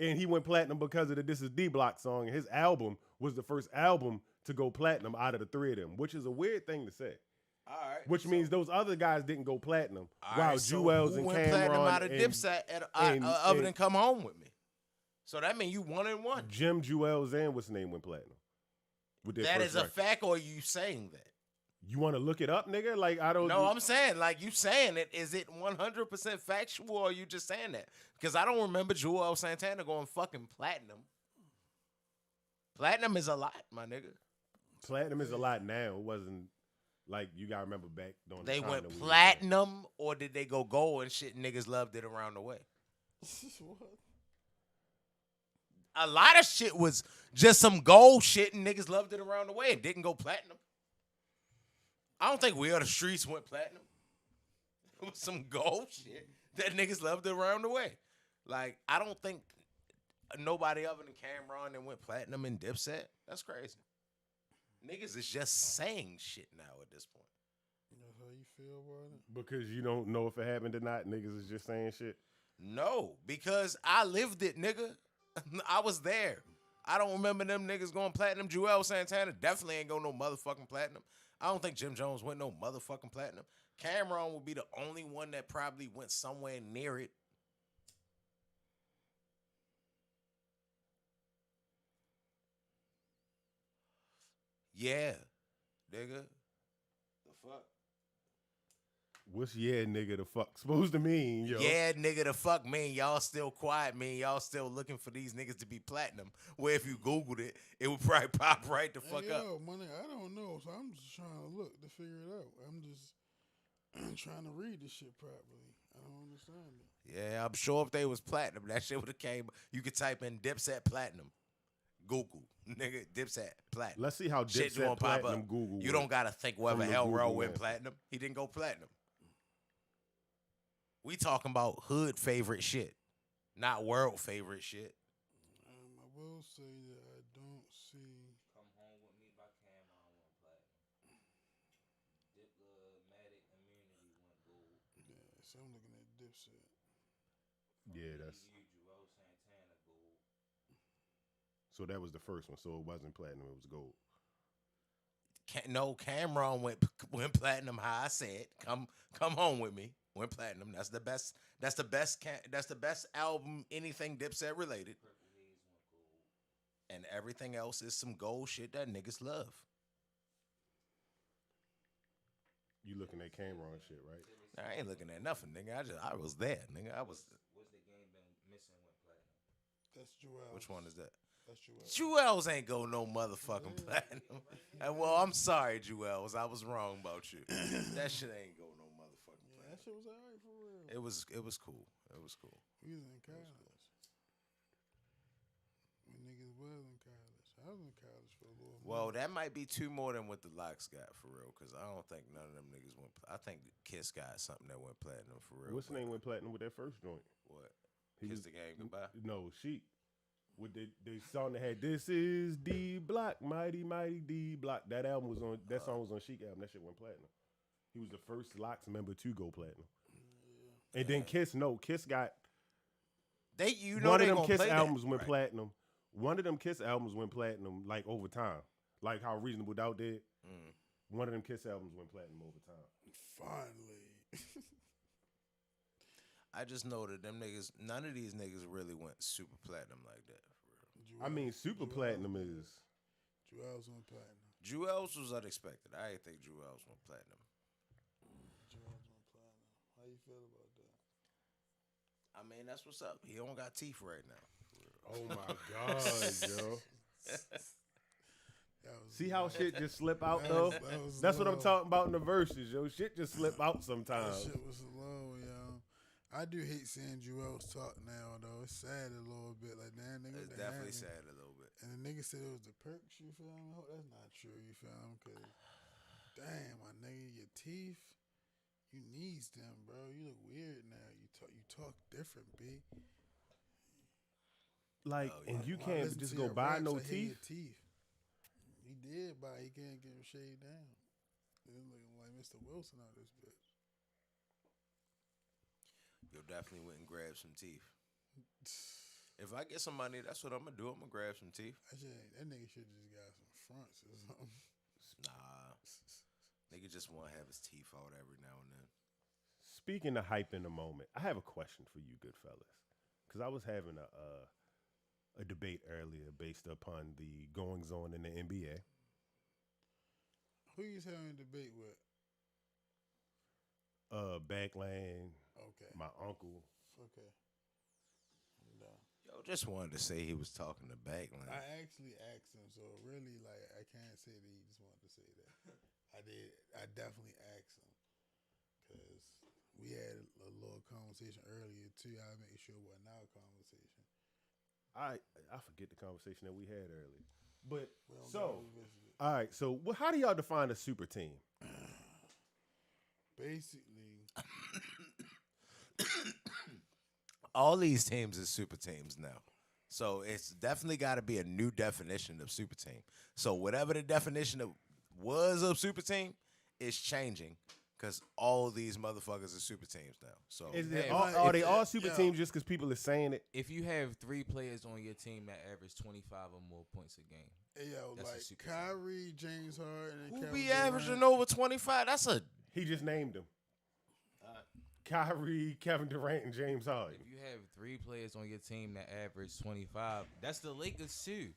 And he went platinum because of the This Is D-Block song. His album was the first album to go platinum out of the three of them, which is a weird thing to say. All right. Which means those other guys didn't go platinum, All while right, so Jewels who and went Cameron platinum out of and, Dipset other than Come Home With Me? So that means you 1-1. Jim, Jewels, and what's the name went platinum. With their That first is a record. fact, or are you saying that? You want to look it up, nigga? Like, I don't. No, I'm saying, like, you saying it. Is it 100% factual, or are you just saying that? Because I don't remember Joel Santana going fucking platinum. Platinum is a lot, my nigga. Platinum is a lot now. It wasn't like, you gotta remember back during They the time went that we platinum, or did they go gold and shit? Niggas loved it around the way. What? A lot of shit was just some gold shit, and niggas loved it around the way and didn't go platinum. I don't think We Are the Streets went platinum. It was some gold shit that niggas loved it around the way. Like, I don't think nobody other than Cameron that went platinum and Dipset. That's crazy. Niggas is just saying shit now at this point. That's how you feel about it? Because you don't know if it happened or not. Niggas is just saying shit. No, because I lived it, nigga. I was there. I don't remember them niggas going platinum. Joel Santana definitely ain't go no motherfucking platinum. I don't think Jim Jones went no motherfucking platinum. Cameron would be the only one that probably went somewhere near it. Yeah, nigga. The fuck? What's nigga the fuck supposed to mean, yo? Yeah, nigga, the fuck mean y'all still quiet, mean y'all still looking for these niggas to be platinum. Where if you Googled it, it would probably pop right the fuck up. Yo, money, I don't know, so I'm just trying to look to figure it out. I'm just trying to read this shit properly. I don't understand it. Yeah, I'm sure if they was platinum, that shit would have came. You could type in Dipset platinum. Google, nigga, Dipset platinum. Let's see how Shit Dipset gonna pop platinum up. Google. You don't gotta think whether from the Hell Row Google went answer. platinum. He didn't go platinum. We talking about hood favorite shit, not world favorite shit. I will say that I don't see. Come Home With Me by Cameron went platinum. Diplomatic Immunity went gold. Yeah, so I'm looking at Dipset. Yeah, that's. Joel Santana gold. So that was the first one. So it wasn't platinum. It was gold. No, Cameron went platinum. How I said, come home with me. Went platinum. That's the best. That's the best. That's the best album. Anything Dipset related. And everything else is some gold shit that niggas love. You looking at camera and shit, right? I ain't looking at nothing, nigga. I was there, nigga. I was. What's the game been missing went platinum? That's Joel. Which one is that? That's Joel. Jewels ain't go no motherfucking platinum. Well, I'm sorry, Jewels. I was wrong about you. That shit ain't go no motherfucking platinum. That shit was alright for real. It was cool. It was cool. We was in college. When niggas was in college. I was in college for a little Well, that might be two more than what the LOX got for real, because I don't think none of them niggas went. I think Kiss got something that went platinum for real. What's the name went platinum with that first joint? What? Kiss the Game Goodbye? No, Sheik. With the song that had "This Is D Block," mighty mighty D Block. That album was on. That song was on Sheik album. That shit went platinum. He was the first LOX member to go platinum. And then Kiss. No, Kiss got. One of them Kiss albums went platinum. One of them Kiss albums went platinum like over time, like how Reasonable Doubt did. One of them Kiss albums went platinum over time. Finally. I just know that them niggas, none of these niggas really went super platinum like that. For real. I mean, super platinum is. Jewels went platinum. Jewels was unexpected. I didn't think Jewels went platinum. Jewels went platinum. How you feel about that? I mean, that's what's up. He don't got teeth right now. Oh my God, yo. See how shit just slip out though? That's what I'm talking about in the verses, yo. Shit just slip out sometimes. That shit was low, yo. I do hate seeing Jewels talk now, though. It's sad a little bit. Like, damn, nigga. It's definitely sad a little bit. And the nigga said it was the perks, you feel me? I hope that's not true, you feel me? Because, damn, my nigga, your teeth, you needs them, bro. You look weird now. You talk different, B. Like, and you can't just go buy no teeth. He did buy. He can't get him shaved down. He's looking like Mr. Wilson out this bitch. Yo, definitely went and grabbed some teeth. If I get some money, that's what I'm gonna do. I'm gonna grab some teeth. That nigga should just got some fronts or something. Nah, nigga just want to have his teeth out every now and then. Speaking of hype in the moment, I have a question for you, good fellas, because I was having a debate earlier based upon the goings on in the NBA. Who you having a debate with? Backland. Okay. My uncle. Okay. No. Yo, just wanted to say he was talking to Backland. I actually asked him, so really, like, I can't say that he just wanted to say that. I did. I definitely asked him because we had a little conversation earlier too. I make sure it wasn't our conversation. I forget the conversation that we had earlier. But so, all right. So, how do y'all define a super team? Basically, all these teams is super teams now. So it's definitely got to be a new definition of super team. So whatever the definition of super team is changing because all these motherfuckers are super teams now. So are they all super teams just because people are saying it? If you have 3 players on your team that average 25 or more points a game. Hey, yo, like Kyrie, James Harden, and who Kevin be Durant. averaging over 25? He just named them. Kyrie, Kevin Durant, and James Harden. If you have 3 players on your team that average 25, that's the Lakers too.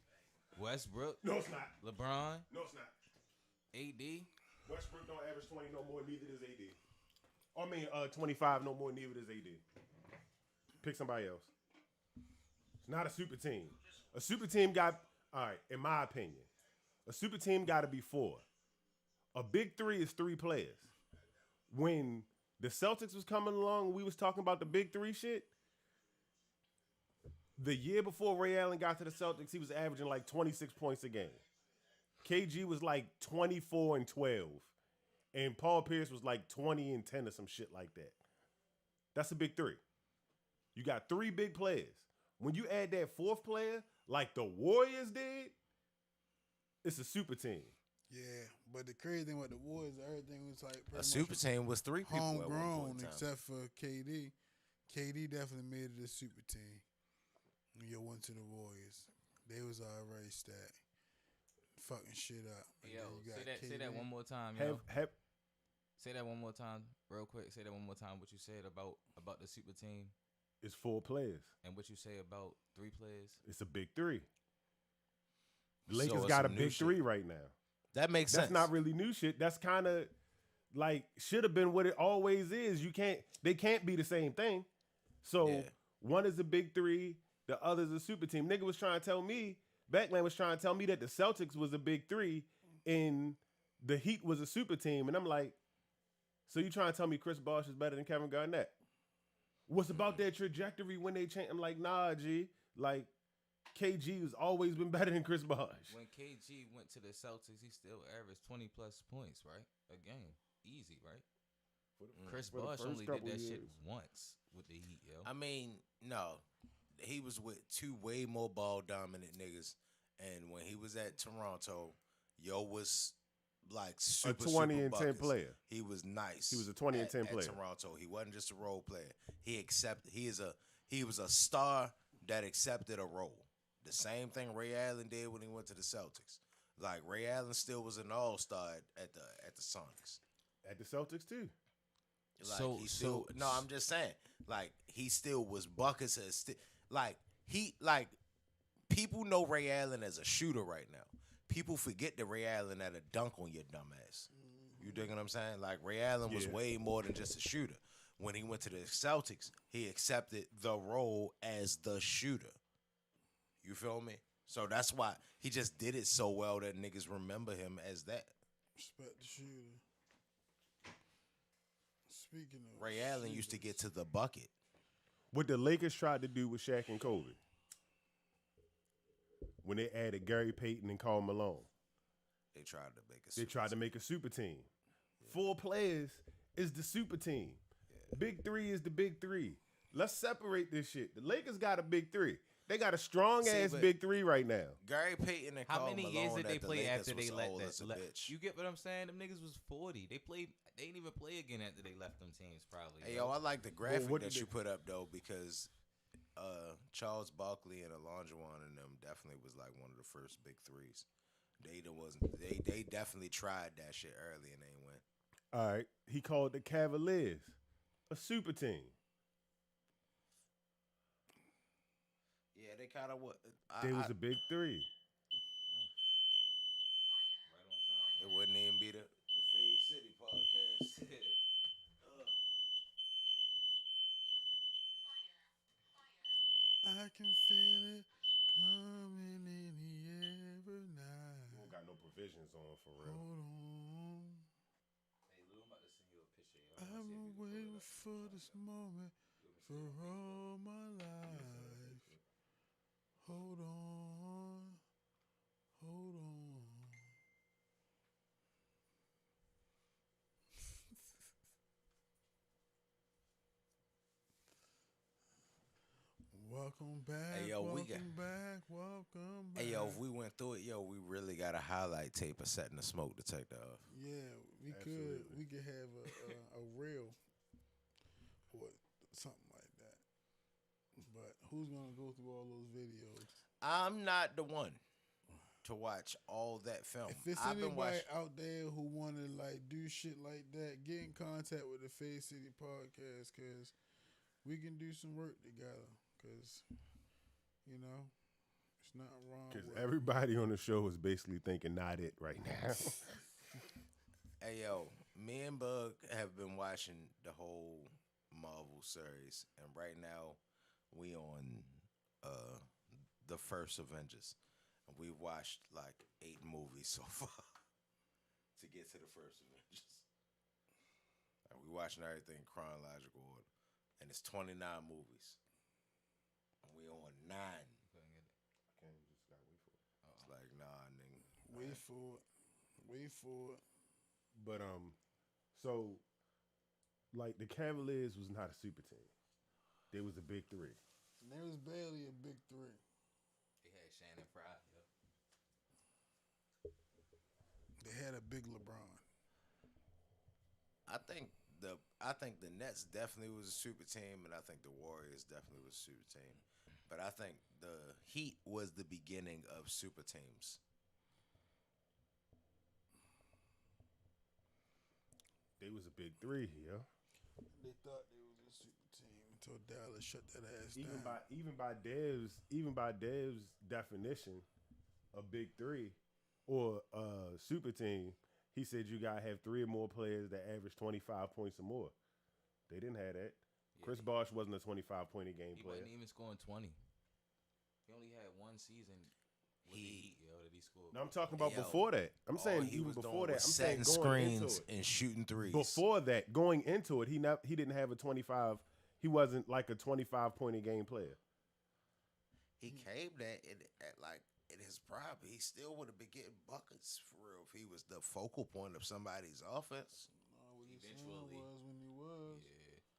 Westbrook. No, it's not. LeBron. No, it's not. AD. Westbrook don't average 20 no more, neither does AD. I mean, 25 no more, neither does AD. Pick somebody else. It's not a super team. A super team got, all right, in my opinion, a super team got to be 4. A big 3 is 3 players. When the Celtics was coming along, we was talking about the big 3 shit. The year before Ray Allen got to the Celtics, he was averaging like 26 points a game. KG was like 24 and 12. And Paul Pierce was like 20 and 10 or some shit like that. That's a big 3. You got 3 big players. When you add that 4th player, like the Warriors did, it's a super team. Yeah, but the crazy thing with the Warriors, everything was like a super team was 3 people homegrown except for KD. KD definitely made it a super team. When you went to the Warriors, they was already stacked, fucking shit up. And yo, you got say that one more time. Say that one more time, real quick. Say that one more time. What you said about the super team? It's 4 players. And what you say about 3 players? It's a big 3. The Lakers got a big 3 right now. That makes sense. That's not really new shit. That's kind of like should have been what it always is. They can't be the same thing. So one is a big three, the other's a super team. Nigga was trying to tell me, Backman was trying to tell me that the Celtics was a big three and the Heat was a super team. And I'm like, so you trying to tell me Chris Bosh is better than Kevin Garnett? What's about their trajectory when they change? I'm like, nah, G. Like, KG has always been better than Chris Bosh. When KG went to the Celtics, he still averaged 20 plus points, right? A game. Easy, right? Chris Bosh only did that shit once with the Heat, yo. I mean, no. He was with two way more ball dominant niggas. And when he was at Toronto, yo was like super, a 20 super and 10 buckets. player. He was nice. He was a 20 and 10 player. At Toronto. He wasn't just a role player. He was a star that accepted a role. The same thing Ray Allen did when he went to the Celtics. Like Ray Allen still was an all-star at the Sonics. At the Celtics too. Like no, I'm just saying. Like he still was buckets. People know Ray Allen as a shooter right now. People forget that Ray Allen had a dunk on your dumb ass. You dig what I'm saying? Like Ray Allen was way more than just a shooter. When he went to the Celtics, he accepted the role as the shooter. You feel me? So that's why he just did it so well that niggas remember him as that. Respect the shooter. Speaking of Ray Allen used to get to the bucket. What the Lakers tried to do with Shaq and Kobe when they added Gary Payton and Karl Malone. They tried to make a super team. 4 players is the super team. Yeah. Big three is the big three. Let's separate this shit. The Lakers got a big three. They got a strong ass big three right now. Gary Payton and Karl Malone. How many years did they play after they let that? You get what I'm saying? Them niggas was 40. They didn't even play again after they left them teams. Probably. Hey yo, I like the graphic that you put up though because Charles Barkley and Olajuwon and them definitely was like one of the first big threes. They definitely tried that shit early and they went. All right, he called the Cavaliers a super team. Yeah, they kind of what. They was a big three. Right on time. It wouldn't even be the Fade City podcast. I can feel it coming in the air night. We don't got no provisions on for real. Hold on. Hey Lou, I'm about to send you a picture. I've been waiting for this moment for all my life. Hold on. Hold on. Welcome back. Hey, yo, welcome back. Hey, yo, if we went through it, yo, we really got a highlight tape of setting the smoke detector off. Yeah, we Absolutely. could. We could have a reel or something like that. But who's gonna go through all those videos? I'm not the one to watch all that film. If it's anybody out there who want to like do shit like that, get in contact with the Fade City podcast because we can do some work together. Because you know it's not wrong. Because everybody on the show is basically thinking not it right now. Hey yo, me and Bug have been watching the whole Marvel series, and right now we on the first Avengers, and we watched like 8 movies so far to get to the first Avengers. And we watching everything in chronological order, and it's 29 movies, and we on 9. It's like nah, nigga. Wait for it. But so like the Cavaliers was not a super team. They was a big three. And there was barely a big three. They had Shannon Fry. Yep. They had a big LeBron. I think the Nets definitely was a super team, and I think the Warriors definitely was a super team. But I think the Heat was the beginning of super teams. They was a big three, yeah. They thought they was a super team until Dallas shut that ass down. Even by Dev's definition, a big three or a super team, he said you gotta have 3 or more players that average 25 points or more. They didn't have that. Yeah. Chris Bosh wasn't a 25-point a game He player. wasn't even scoring 20. He only had one season with the Heat, that he scored. No, I'm talking about before that. I'm saying even before that. I'm saying going into it and shooting threes. Before that, going into it, he didn't have a 25. He wasn't like a 25-point a game player. He came that in his prime. He still would have been getting buckets for real if he was the focal point of somebody's offense. Eventually,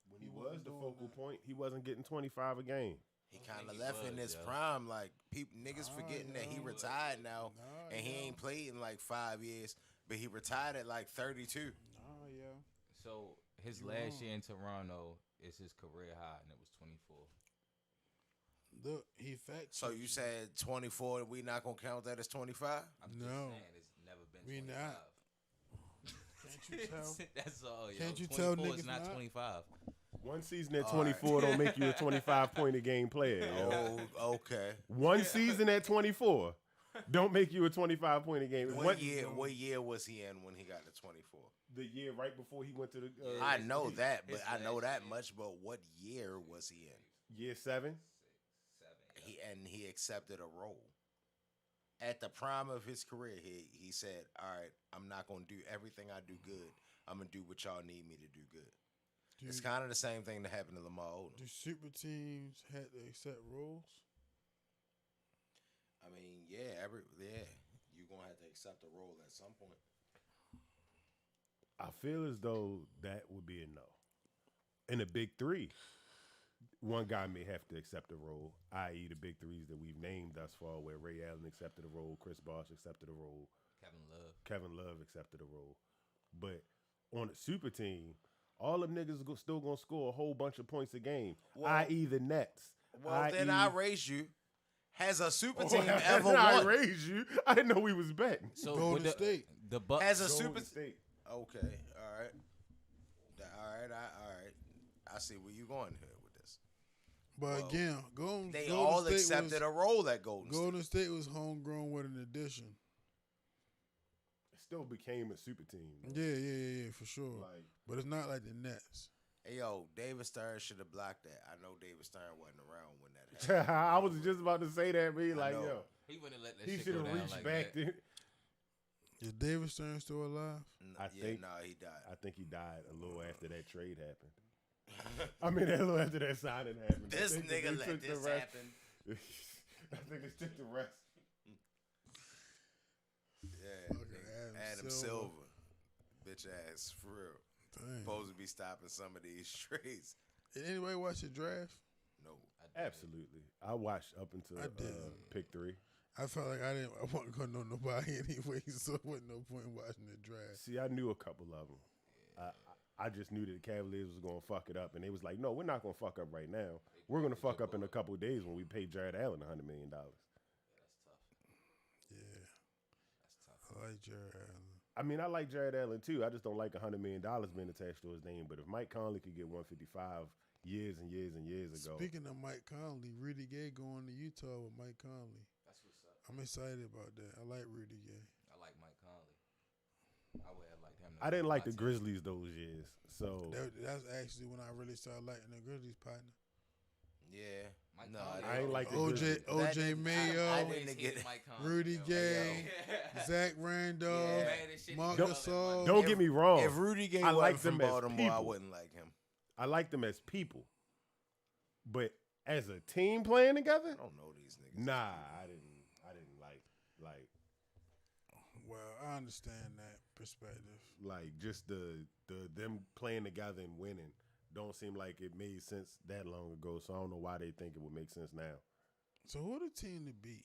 When he was the focal point, he wasn't getting 25 a game. He kind of left in his prime. Like niggas forgetting that he retired now, and he ain't played in like 5 years. But he retired at like 32. So his last year in Toronto is his career high, and it was 24. Look, he fact. So you said 24. We not gonna count that as 25? I'm just saying it's never been 25. We not. Can't you tell? That's all. Can't you tell niggas is not 25. One season at 24 don't make you a 25-point a game player. Yo. Oh, okay. One season at 24 don't make you a 25-point a game. What year was he in when he got to 24? The year right before he went to the. I know that, but I know that much. But what year was he in? Year 7. He accepted a role. At the prime of his career, he said, "All right, I'm not gonna do everything I do good. I'm gonna do what y'all need me to do good." It's kind of the same thing that happened to Lamar Odom. Do super teams have to accept roles? I mean, you're gonna have to accept a role at some point. I feel as though that would be a no. In the big three, one guy may have to accept a role, i.e. the big threes that we've named thus far, where Ray Allen accepted a role, Chris Bosh accepted a role, Kevin Love accepted a role. But on a super team, all them niggas still gonna score a whole bunch of points a game, i.e. the Nets. Well, then I raise you. Has a super team ever won? I raised you. I didn't know we was betting. So Golden State. The Bucks. Has a super State. Okay, all right. I see where you going here with this. But again, Golden all State accepted a role at Golden State. Golden State was homegrown with an addition. It still became a super team. Yeah, for sure. Like, but it's not like the Nets. Hey, yo, David Stern should have blocked that. I know David Stern wasn't around when that happened. I was just about to say that, man. Like, yo, he wouldn't let that he shit should go have down reached like back. that. Is David Stern still alive? He died. I think he died a little after that trade happened. I mean, a little after that signing happened. This nigga let this happen. I think it's took the rest. Yeah, Adam Silver. Bitch ass, for real. Dang. Supposed to be stopping some of these trades. Did anybody watch the draft? No. Absolutely. I watched up until pick 3. I felt like I wasn't going to know nobody anyway, so there wasn't no point in watching the draft. See, I knew a couple of them. I just knew that the Cavaliers was going to fuck it up, and they was like, no, we're not going to fuck up right now. We're going to fuck up in a couple of days when we pay Jared Allen $100 million. Yeah. That's tough. I like Jared Allen. I mean, I like Jared Allen, too. I just don't like $100 million being attached to his name. But if Mike Conley could get 155 years and years and years ago. Speaking of Mike Conley, Rudy Gay going to Utah with Mike Conley. That's what's up. I'm excited about that. I like Rudy Gay. I like Mike Conley. I would have liked him. I didn't like the Grizzlies those years. So that's actually when I really started liking the Grizzlies partner. Yeah. No, I ain't like the OJ Mayo, I didn't get Mike Conley, Rudy Gay, Zach Randolph, Marc Gasol. Don't get me wrong. If Rudy Gay I like wasn't from them as Baltimore, people. I wouldn't like him. I like them as people. But as a team playing together, I don't know these niggas. Nah, I didn't like. Well, I understand that perspective. Like just the them playing together and winning don't seem like it made sense that long ago. So I don't know why they think it would make sense now. So who the team to beat?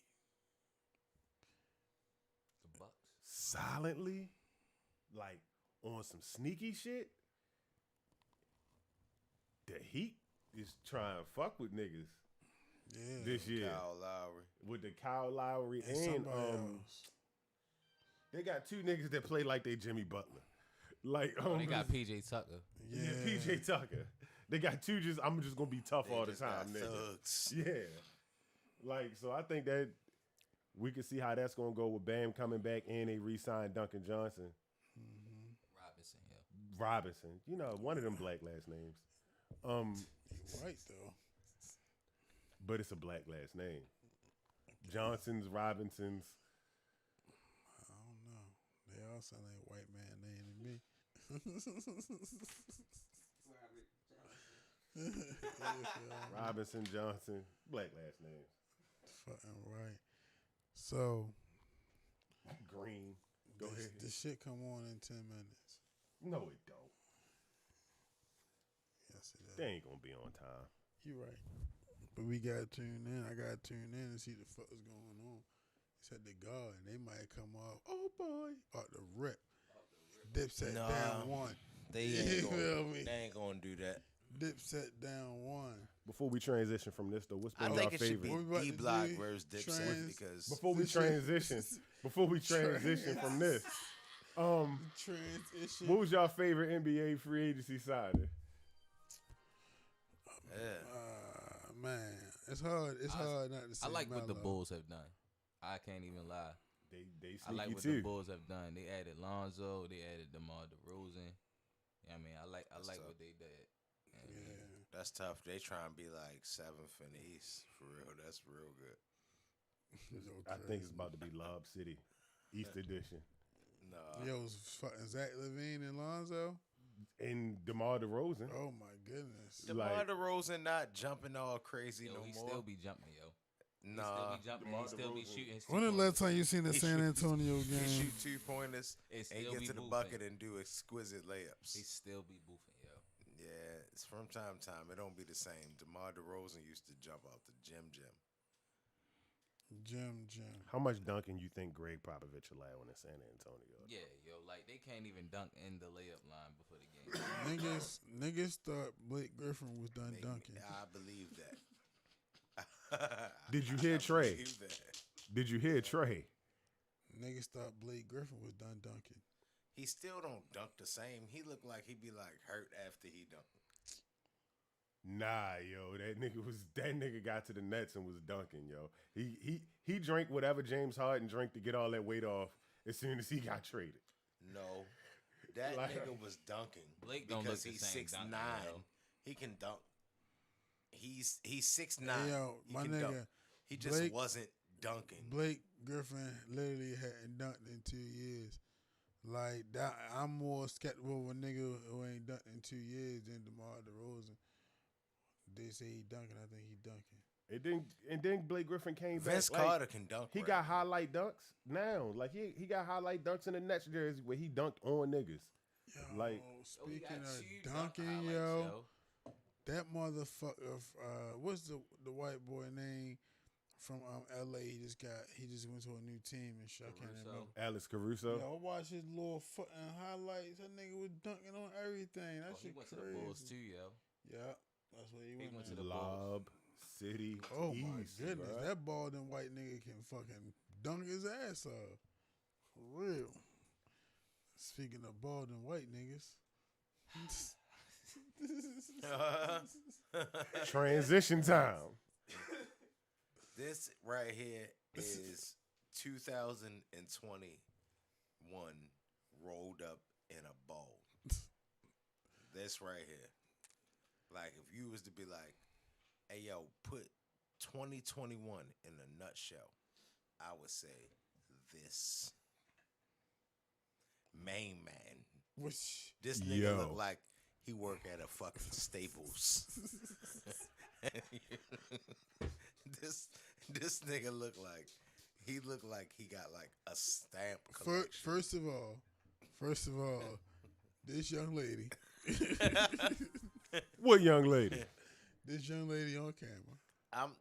The Bucks. Silently, like on some sneaky shit. The Heat is trying to fuck with niggas. Yeah, this year. Kyle Lowry. With the Kyle Lowry and somebody else. They got 2 niggas that play like they Jimmy Butler. Like they got PJ Tucker. Yeah, PJ Tucker. They got 2 I'm just gonna be tough all the time, nigga. Thugs. Yeah. Like, so I think that we can see how that's gonna go with Bam coming back and they re-signed Duncan Johnson. Robinson. You know, one of them black last names. He white though. But it's a black last name. Johnson's, Robinsons. I don't know. They all sound like white man name to me. Robinson, Johnson, black last names. Fucking right. So Green. Go ahead. This shit come on in 10 minutes. No, it don't. Yes, it does. They ain't gonna be on time. You right. But we gotta tune in. I gotta tune in and see the fuck is going on. It's at the guard, and they might come off. Oh boy, off the rip. DIPSET down one. They ain't gonna do that. DIPSET down one. Before we transition from this though, what's been I our think it should favorite? be D-Block versus DIPSET because Before we transition from this, transition. what was your favorite NBA free agency signing? Man, it's hard. It's hard not to say. I like what the Melo. Bulls have done. I can't even lie. They I like sneaky what too. the Bulls have done. They added Lonzo. They added DeMar DeRozan. I mean, I like tough. what they did. Yeah. that's tough. They try and be like 7th in the East for real. That's real good. I think it's about to be Lob City, East Edition. No, Yo, it's fucking Zach LaVine and Lonzo. And DeMar DeRozan. Oh my goodness. DeMar DeRozan not jumping all crazy Yo, no he more. still be jumping, yo. He Nah, still be jumping. He still be shooting. When the last time you seen the He San shoot- Antonio he game? shoot 2-pointers It and still get be to the boofing. bucket and do exquisite layups. He still be boofing, yo. Yeah, it's from time to time. It don't be the same. DeMar DeRozan used to jump out the gym. Jim. How much dunking you think Greg Popovich allowed in San Antonio? Yeah, yo, like they can't even dunk in the layup line before the game. Niggas thought Blake Griffin was done dunking. I believe that. Did you hear I Trey? believe that. Did you hear Trey? Niggas thought Blake Griffin was done dunking. He still don't dunk the same. He looked like he'd be like hurt after he dunked. Nah, yo, that nigga got to the Nets and was dunking, yo. He drank whatever James Harden drank to get all that weight off as soon as he got traded. No, that Like- nigga was dunking. Blake don't because look the he's same 6'9". dunking, yo. He can dunk. He's 6'9". Hey, yo, he my can nigga, dunk. He just Blake- wasn't dunking. Blake Griffin literally hadn't dunked in 2 years. Like that, I'm more skeptical of a nigga who ain't dunked in 2 years than DeMar DeRozan. They say he dunking. I think he dunking. And then Blake Griffin came Vince back. Like, Carter can dunk. he right got now. highlight dunks now. Like he got highlight dunks in the Nets jersey where he dunked on niggas. Yo, Like- speaking got of two dunk dunking, highlights, yo, that motherfucker. What's the white boy name from L.A.? He just went to a new team and shit. I can't Caruso. remember. Alex Caruso. Yo, I watched his little fucking highlights. That nigga was dunking on everything. That Oh, he shit went crazy. to the Bulls too, yo. Yeah, that's what he went went to. to the Lob City. Oh my East, goodness, bruh. that bald and white nigga can fucking dunk his ass off. For real. Speaking of bald and white niggas. Transition time. This right here is 2021 rolled up in a ball. This right here. Like, if you was to be like, hey, yo, put 2021 in a nutshell, I would say this. Main man. Which This nigga Yo. look like he work at a fucking Staples. This nigga look like he got like a stamp collection. first of all, this young lady. What young lady? This young lady on camera.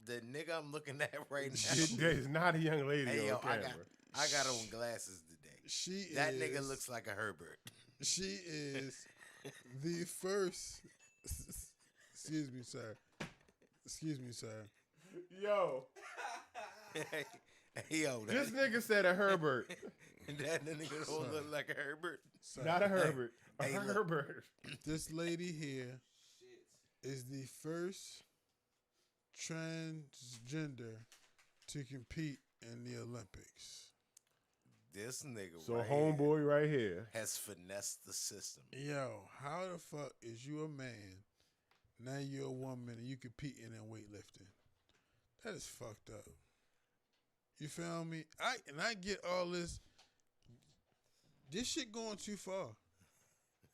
The nigga I'm looking at right now. That is not a young lady Hey, yo, on camera. I got on glasses today. That nigga looks like a Herbert. She is the first. Excuse me, sir. Yo, Hey, yo, this nigga said a Herbert, that nigga don't look like a Herbert. Sir. not a Herbert. Hey, A look. Herbert. This lady here is the first transgender to compete in the Olympics. This nigga So right homeboy here right here has finessed the system. Yo, how the fuck is you a man? Now you're a woman and you competing in weightlifting. That is fucked up. You feel me? I get all this. This shit going too far.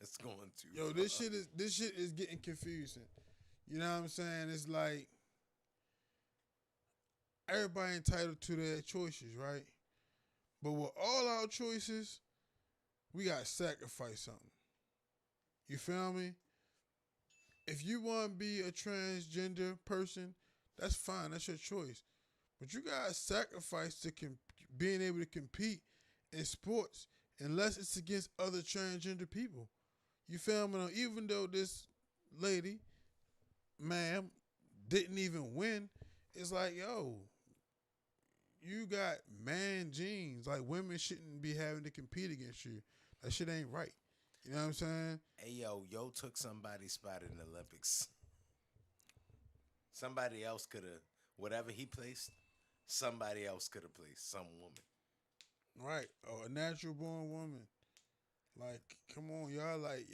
It's going too Yo, far. this shit is getting confusing. You know what I'm saying? It's like everybody entitled to their choices, right? But with all our choices, we gotta sacrifice something. You feel me? If you want to be a transgender person, that's fine. That's your choice. But you gotta sacrifice to being able to compete in sports unless it's against other transgender people. You feel me? Even though this lady, ma'am, didn't even win, it's like, yo, you got man genes. Like, women shouldn't be having to compete against you. That shit ain't right. You know what I'm saying? Hey, yo took somebody's spot in the Olympics. Somebody else could have, whatever he placed, somebody else could have placed, some woman. Right. Oh, a natural born woman. Like, come on, y'all like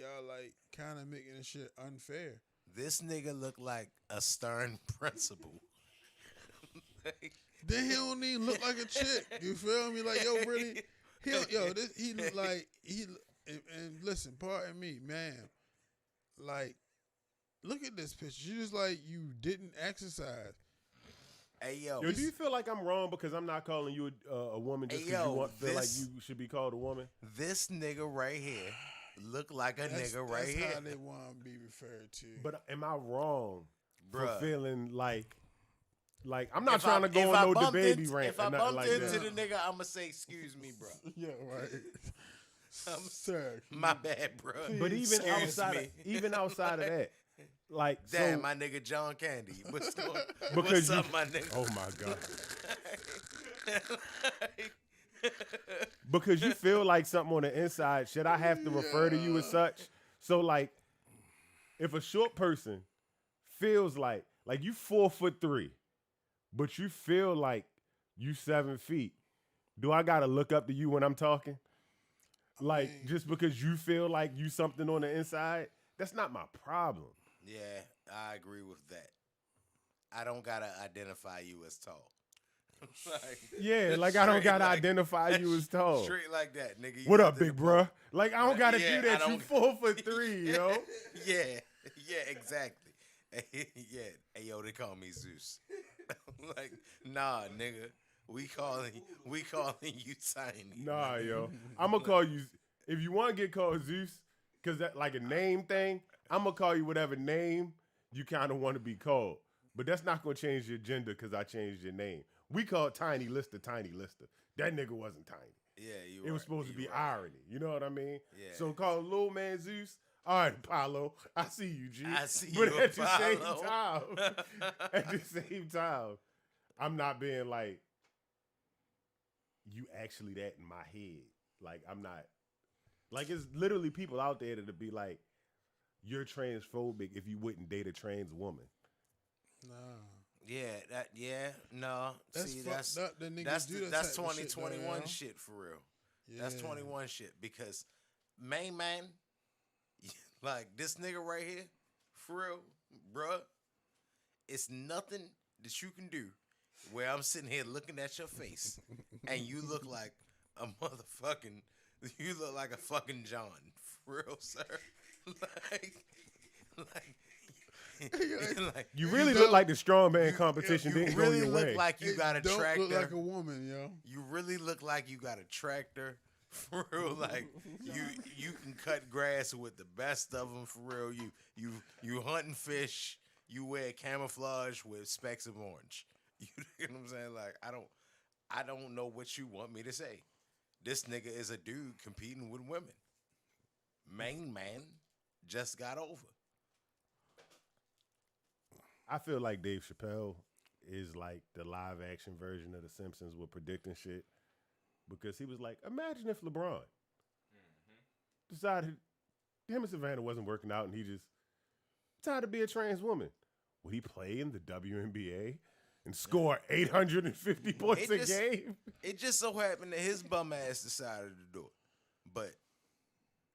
kind of making this shit unfair. This nigga look like a stern principal. Then he don't even look like a chick. You feel me? Like, yo, really? He look like and listen, pardon me, man. Like, look at this picture. You just like you didn't exercise. Hey, yo. do you feel like I'm wrong because I'm not calling you a woman just because you feel like you should be called a woman? This nigga right here look like a nigga right here. That's how they want to be referred to. But am I wrong for Bruh. feeling like I'm not trying to go on no DaBaby rant If I or nothing bumped like into that. the nigga, I'm gonna say, excuse me, bro. Yeah, right. Sir, My bad, bro. But even Excuse outside of that, like, damn, so, my nigga John Candy. What's because up, my nigga? Oh my god. Because you feel like something on the inside, should I have to refer to you as such? So, like, if a short person feels like you 4'3", but you feel like you 7 feet, do I gotta look up to you when I'm talking? Like, just because you feel like you something on the inside, that's not my problem. Yeah, I agree with that. I don't gotta identify you as tall. I don't gotta identify you as tall. Straight like that, nigga. What up, big bruh? Like, I don't gotta do that. You 4'3", yo. Yeah, exactly. Yeah, hey, yo, they call me Zeus. Like, nah, nigga. We calling you tiny. Nah, yo. I'm gonna call you, if you want to get called Zeus, because that like a name thing, I'm gonna call you whatever name you kind of want to be called. But that's not gonna change your gender because I changed your name. We called Tiny Lister Tiny Lister. That nigga wasn't tiny. Yeah, It was supposed to be irony. You know what I mean? Yeah. So call little man Zeus. All right, Apollo. I see you, G. I see but you, at Apollo. the same time, I'm not being like, you actually that in my head. Like, I'm not. Like, it's literally people out there that'll be like, you're transphobic if you wouldn't date a trans woman. Yeah, no. That's See, fucked up. The niggas that's do that that's type of shit, 2021 though, shit for real. Yeah. That's 21 shit because man, like this nigga right here, for real, bruh, it's nothing that you can do where I'm sitting here looking at your face and you look like a motherfucking, you look like a fucking John, for real, sir. like You really look like the strongman competition didn't really go your look way. like you got a Don't tractor. look like a woman, yo. You really look like you got a tractor, for real. Like you can cut grass with the best of them, for real. You hunting fish. You wear camouflage with specks of orange. You know what I'm saying? Like I don't know what you want me to say. This nigga is a dude competing with women. Main man just got over. I feel like Dave Chappelle is like the live action version of The Simpsons with predicting shit. Because he was like, imagine if LeBron decided him and Savannah wasn't working out and he just decided to be a trans woman. Would he play in the WNBA? and score 850 points a game. It just so happened that his bum ass decided to do it. But,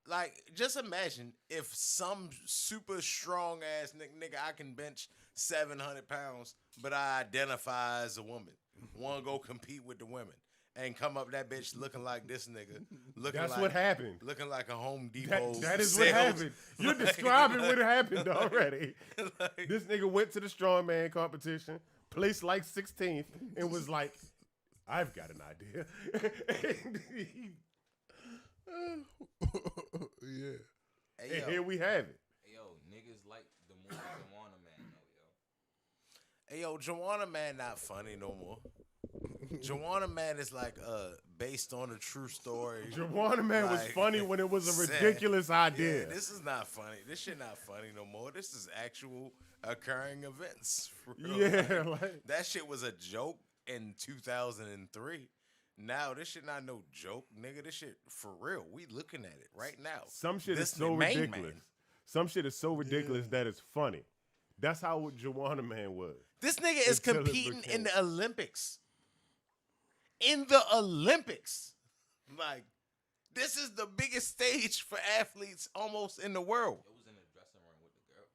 like, just imagine if some super strong ass nigga, I can bench 700 pounds, but I identify as a woman. Want to go compete with the women. And come up that bitch looking like this nigga. That's what happened. Looking like a Home Depot. That is what happened. You're describing what happened already. This nigga went to the strongman competition, placed like 16th, and was like, I've got an idea. Yeah. And here we have it. Hey, yo, niggas like the movie Joanna Man, though, yo. Hey, yo, Joanna Man not funny no more. Joanna Man is like based on a true story. Joanna Man was funny when it was a ridiculous idea. Yeah, this is not funny. This shit not funny no more. This is actual occurring events. For real. Yeah, like that shit was a joke in 2003. Now this shit not no joke, nigga. This shit for real. We looking at it right now. Some shit this is so main ridiculous. Man. Some shit is so ridiculous that it's funny. That's how Joanna Man was. This nigga is competing in the Olympics. In the Olympics. Like, this is the biggest stage for athletes almost in the world. It was in the dressing room with the girls.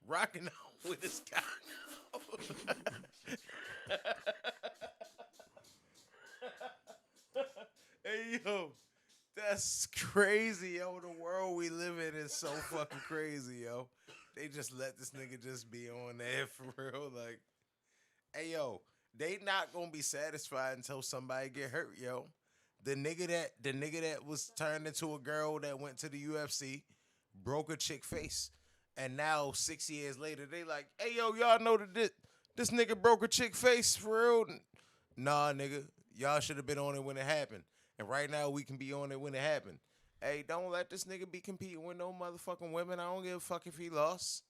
Rocking out with this guy. Hey, yo. That's crazy, yo. The world we live in is so fucking crazy, yo. They just let this nigga just be on there for real. Like, hey, yo, they not gonna be satisfied until somebody get hurt, yo. The nigga that was turned into a girl that went to the UFC broke a chick face, and now 6 years later they like, hey, yo, y'all know that this nigga broke a chick face for real? Nah, nigga, y'all should have been on it when it happened, and right now we can be on it when it happened. Hey, don't let this nigga be competing with no motherfucking women. I don't give a fuck if he lost.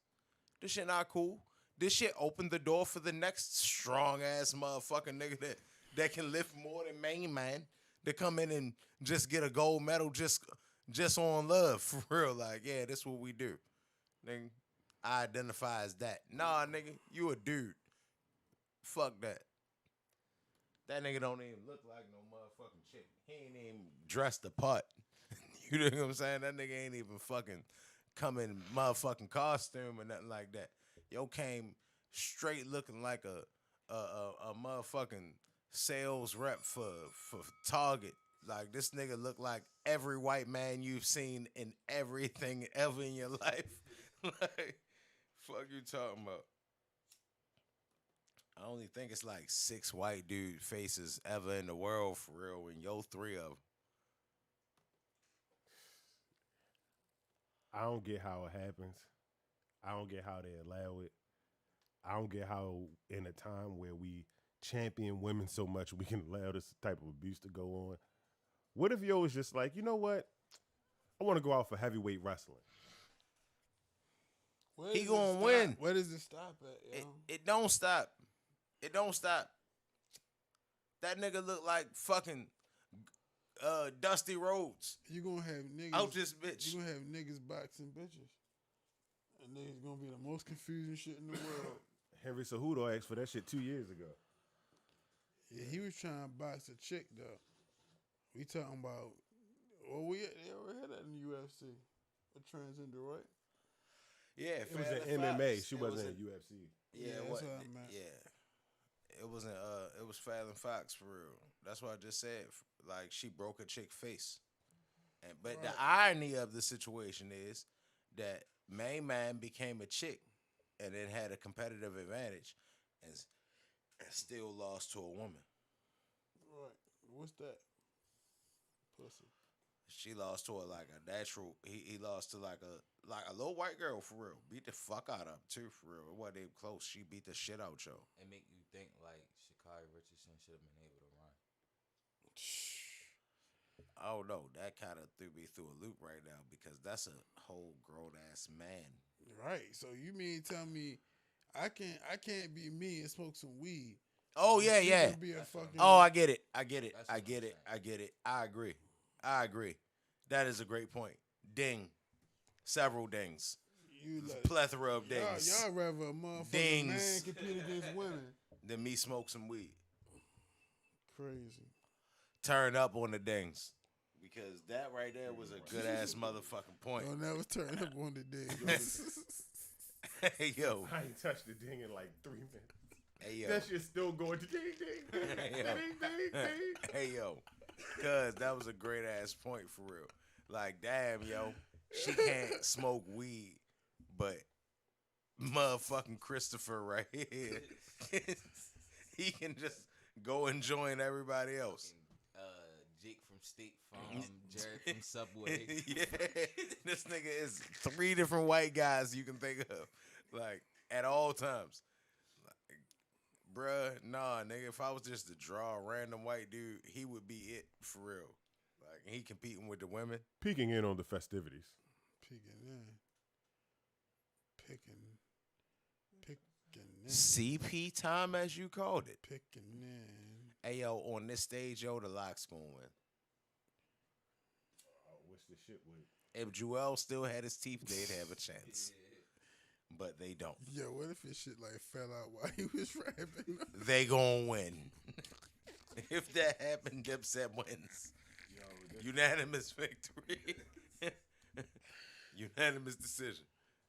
This shit not cool. This shit opened the door for the next strong-ass motherfucking nigga that can lift more than main man to come in and just get a gold medal just on love, for real. Like, yeah, this what we do. Nigga, I identify as that. Nah, nigga, you a dude. Fuck that. That nigga don't even look like no motherfucking chick. He ain't even dressed the part. You know what I'm saying? That nigga ain't even fucking come in motherfucking costume or nothing like that. Yo came straight looking like a motherfucking sales rep for Target. Like, this nigga look like every white man you've seen in everything ever in your life. Like, fuck you talking about? I only think it's like 6 white dude faces ever in the world for real, and yo 3 of them. I don't get how it happens. I don't get how they allow it. I don't get how in a time where we champion women so much we can allow this type of abuse to go on. What if yo was just like, you know what? I want to go out for heavyweight wrestling. He gonna win. Where does it stop at, yo? It don't stop. It don't stop. That nigga look like fucking Dusty Rhodes. You gonna have niggas out this bitch. You gonna have niggas boxing bitches. And niggas gonna be the most confusing shit in the world. Henry Cejudo asked for that shit 2 years ago. Yeah, he was trying to box a chick though. We talking about, they already had that in the UFC. A transgender, right? Yeah, it was in MMA. She wasn't in UFC. Yeah, that's what I meant. Yeah, it wasn't. It was Fallon Fox for real. That's what I just said. Like, she broke a chick face, but the irony of the situation is that main man became a chick, and then had a competitive advantage, and still lost to a woman. Right. What's that? Pussy. She lost to like a natural. He lost to like a little white girl for real. Beat the fuck out of him too for real. It wasn't even close. She beat the shit out yo. It make you think like Sha'Carri Richardson should have been able to run. I don't know. That kind of threw me through a loop right now because that's a whole grown ass man. Right. So you mean tell me I can't be me and smoke some weed? Oh yeah, yeah. Oh, I get it. I agree. That is a great point. Ding. Several dings. You like plethora of dings. Y'all rather a motherfucking man compete against women than me smoke some weed. Crazy. Turn up on the dings. Because that right there was a good ass motherfucking point. Don't never turn up on the dings. Hey yo. I ain't touched the ding in like 3 minutes. Hey yo. That shit's still going to ding ding ding ding ding ding. Hey yo. Cuz that was a great ass point for real. Like damn yo. She can't smoke weed, but motherfucking Christopher right here. He can just go and join everybody else. Jake from State Farm, Jared from Subway. Yeah, this nigga is 3 different white guys you can think of, like at all times. Like, bruh, nah, nigga. If I was just to draw a random white dude, he would be it for real. Like he competing with the women, Peeking in on the festivities. Picking in. CP time as you called it. Picking in. Hey yo, on this stage, yo, the LOX gonna win. What's the shit with? If Joel still had his teeth, they'd have a chance. But they don't. Yo, what if his shit like fell out while he was rapping? They gonna win. If that happened, DIPSET wins. Unanimous victory. Unanimous decision.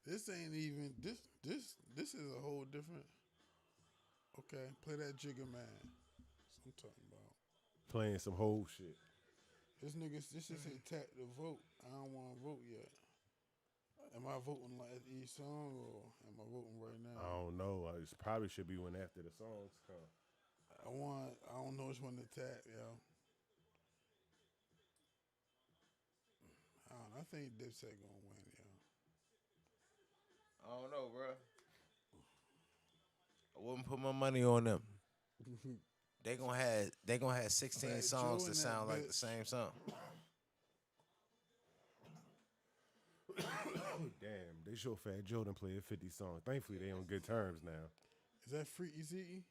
This ain't even this is a whole different. Okay, play that Jigga Man. That's what I'm talking about. Playing some whole shit. This just say tap the vote. I don't want to vote yet. Am I voting like each song or am I voting right now? I don't know. It probably should be when after the songs come. I don't know which one to tap, yo. I think DIPSET gonna win, yo. I don't know, bro. I wouldn't put my money on them. They gonna have 16 songs that sound like the same song. Damn, they sure Fat Joe done played 50 songs. Thankfully, they on good terms now. Is that Free Easy?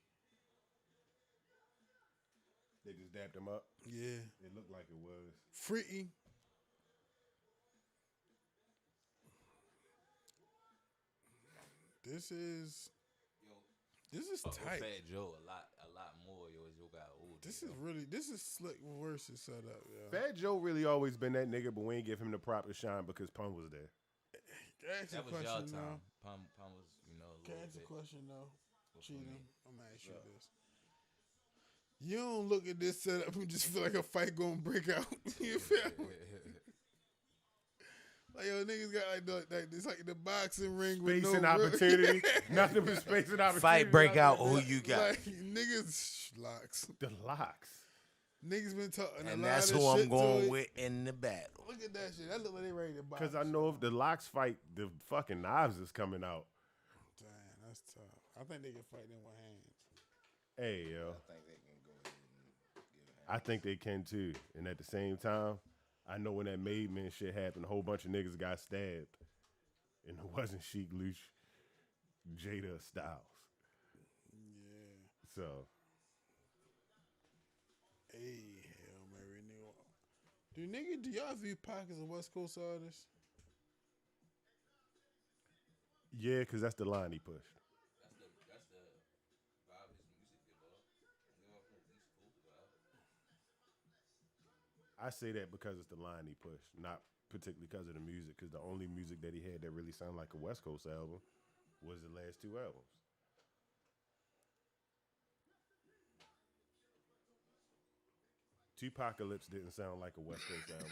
They just dapped him up. Yeah, It looked like it was. Free. This is tight. Fat Joe a lot more, yo, as you got older. This is slick versus set up, yo. Fat Joe really always been that nigga, but we ain't give him the proper shine because Pun was there. That was y'all time. Pum was, you know, a Can I little ask a bit. question though? Cheating. I'm gonna ask you this. You don't look at this setup and just feel like a fight gonna break out. You feel me? Like yo, niggas got like it's like the boxing ring Space with no and opportunity. Nothing but space and opportunity. Fight break out. Who you got? Like niggas LOX. The LOX. Niggas been talking And a lot that's of who I'm shit going to it. with in the battle. Look at that shit. That look like they ready to box. Because I know if the LOX fight, the fucking knives is coming out. Damn, that's tough. I think they can fight them with hands. Hey, yo. I think they can go ahead and give it. I think they can too. And at the same time, I know when that Made Men shit happened, a whole bunch of niggas got stabbed. And it wasn't Sheik Luch, Jada Styles. Yeah. So. Hey, hell, Mary, nigga. Do y'all view Pac as a West Coast artist? Yeah, because that's the line he pushed. That's the vibe his music give off. Give off an East Coast vibe. I say that because it's the line he pushed, not particularly because of the music, because the only music that he had that really sounded like a West Coast album was the last 2 albums. Tupacalypse didn't sound like a West Coast album.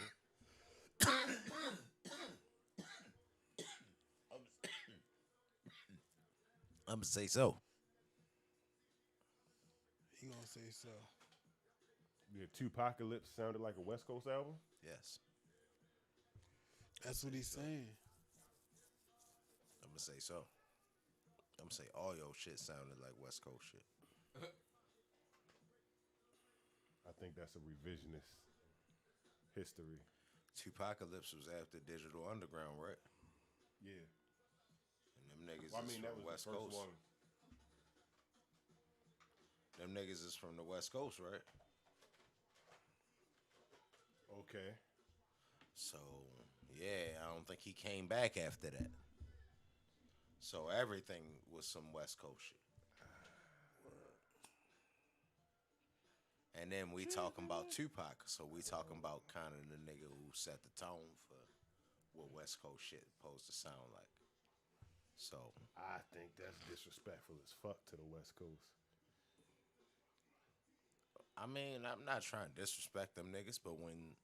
I'm gonna say so. He gonna say so. Yeah, Tupacalypse sounded like a West Coast album. Yes. That's what he's saying. I'm gonna say so. I'm gonna say all your shit sounded like West Coast shit. I think that's a revisionist history. Tupacalypse was after Digital Underground, right? Yeah. And them niggas Well, I is mean, from that was West the first Coast. one. Them niggas is from the West Coast, right? Okay. So, yeah, I don't think he came back after that. So everything was some West Coast shit. And then we talking about Tupac, so we talking about kind of the nigga who set the tone for what West Coast shit supposed to sound like. So I think that's disrespectful as fuck to the West Coast. I mean, I'm not trying to disrespect them niggas, but when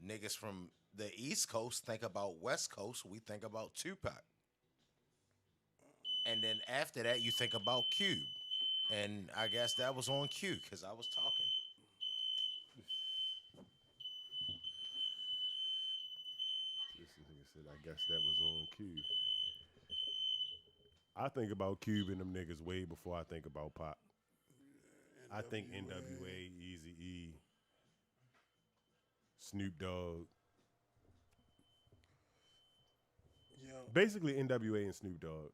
niggas from the East Coast think about West Coast, we think about Tupac. And then after that, you think about Cube. And I guess that was on cue because I was talking. This nigga said, I guess that was on cue. I think about Cube and them niggas way before I think about Pop. I think NWA, Eazy-E, Snoop Dogg. Yo. Basically NWA and Snoop Dogg.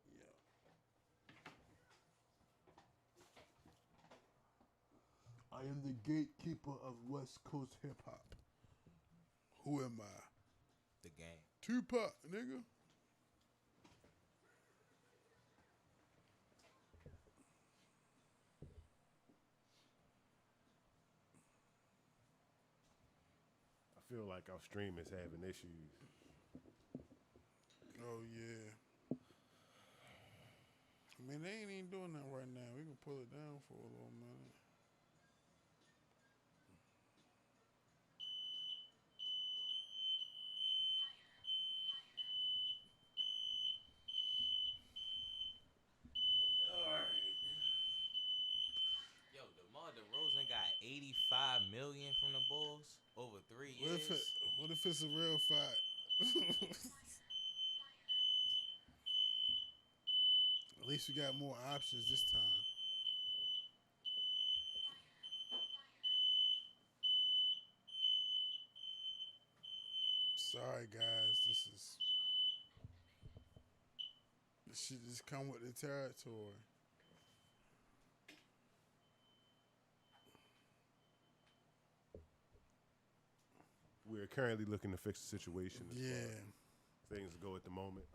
I am the gatekeeper of West Coast hip hop. Who am I? The game. Tupac, nigga. I feel like our stream is having issues. Oh yeah. I mean, they ain't even doing that right now. We can pull it down for a little minute. Yo, DeMar DeRozan got $85 million from the Bulls over 3 years. What if it's a real fight? At least we got more options this time. Sorry, guys. This shit just come with the territory. We're currently looking to fix the situation. As Yeah. far as things go at the moment.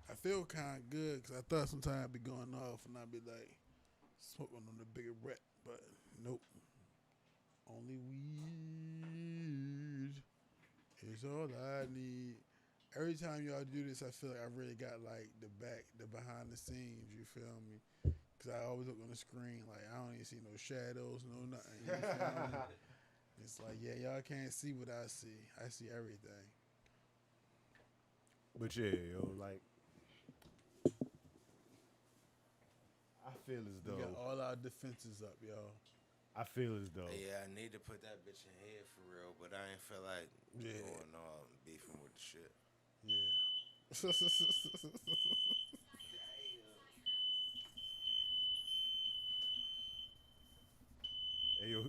I feel kind of good because I thought sometimes I'd be going off and I'd be like smoking on the bigger rep, but nope. Only weed is all I need. Every time y'all do this, I feel like I really got like the behind the scenes. You feel me? Because I always look on the screen like I don't even see no shadows, no nothing. You feel me? It's like, yeah, y'all can't see what I see. I see everything. But yeah, yo, like I feel as We though got all our defenses up, y'all. I feel as though Yeah, I need to put that bitch in head for real, but I ain't feel like going all and beefing with the shit. Yeah. hey, yo,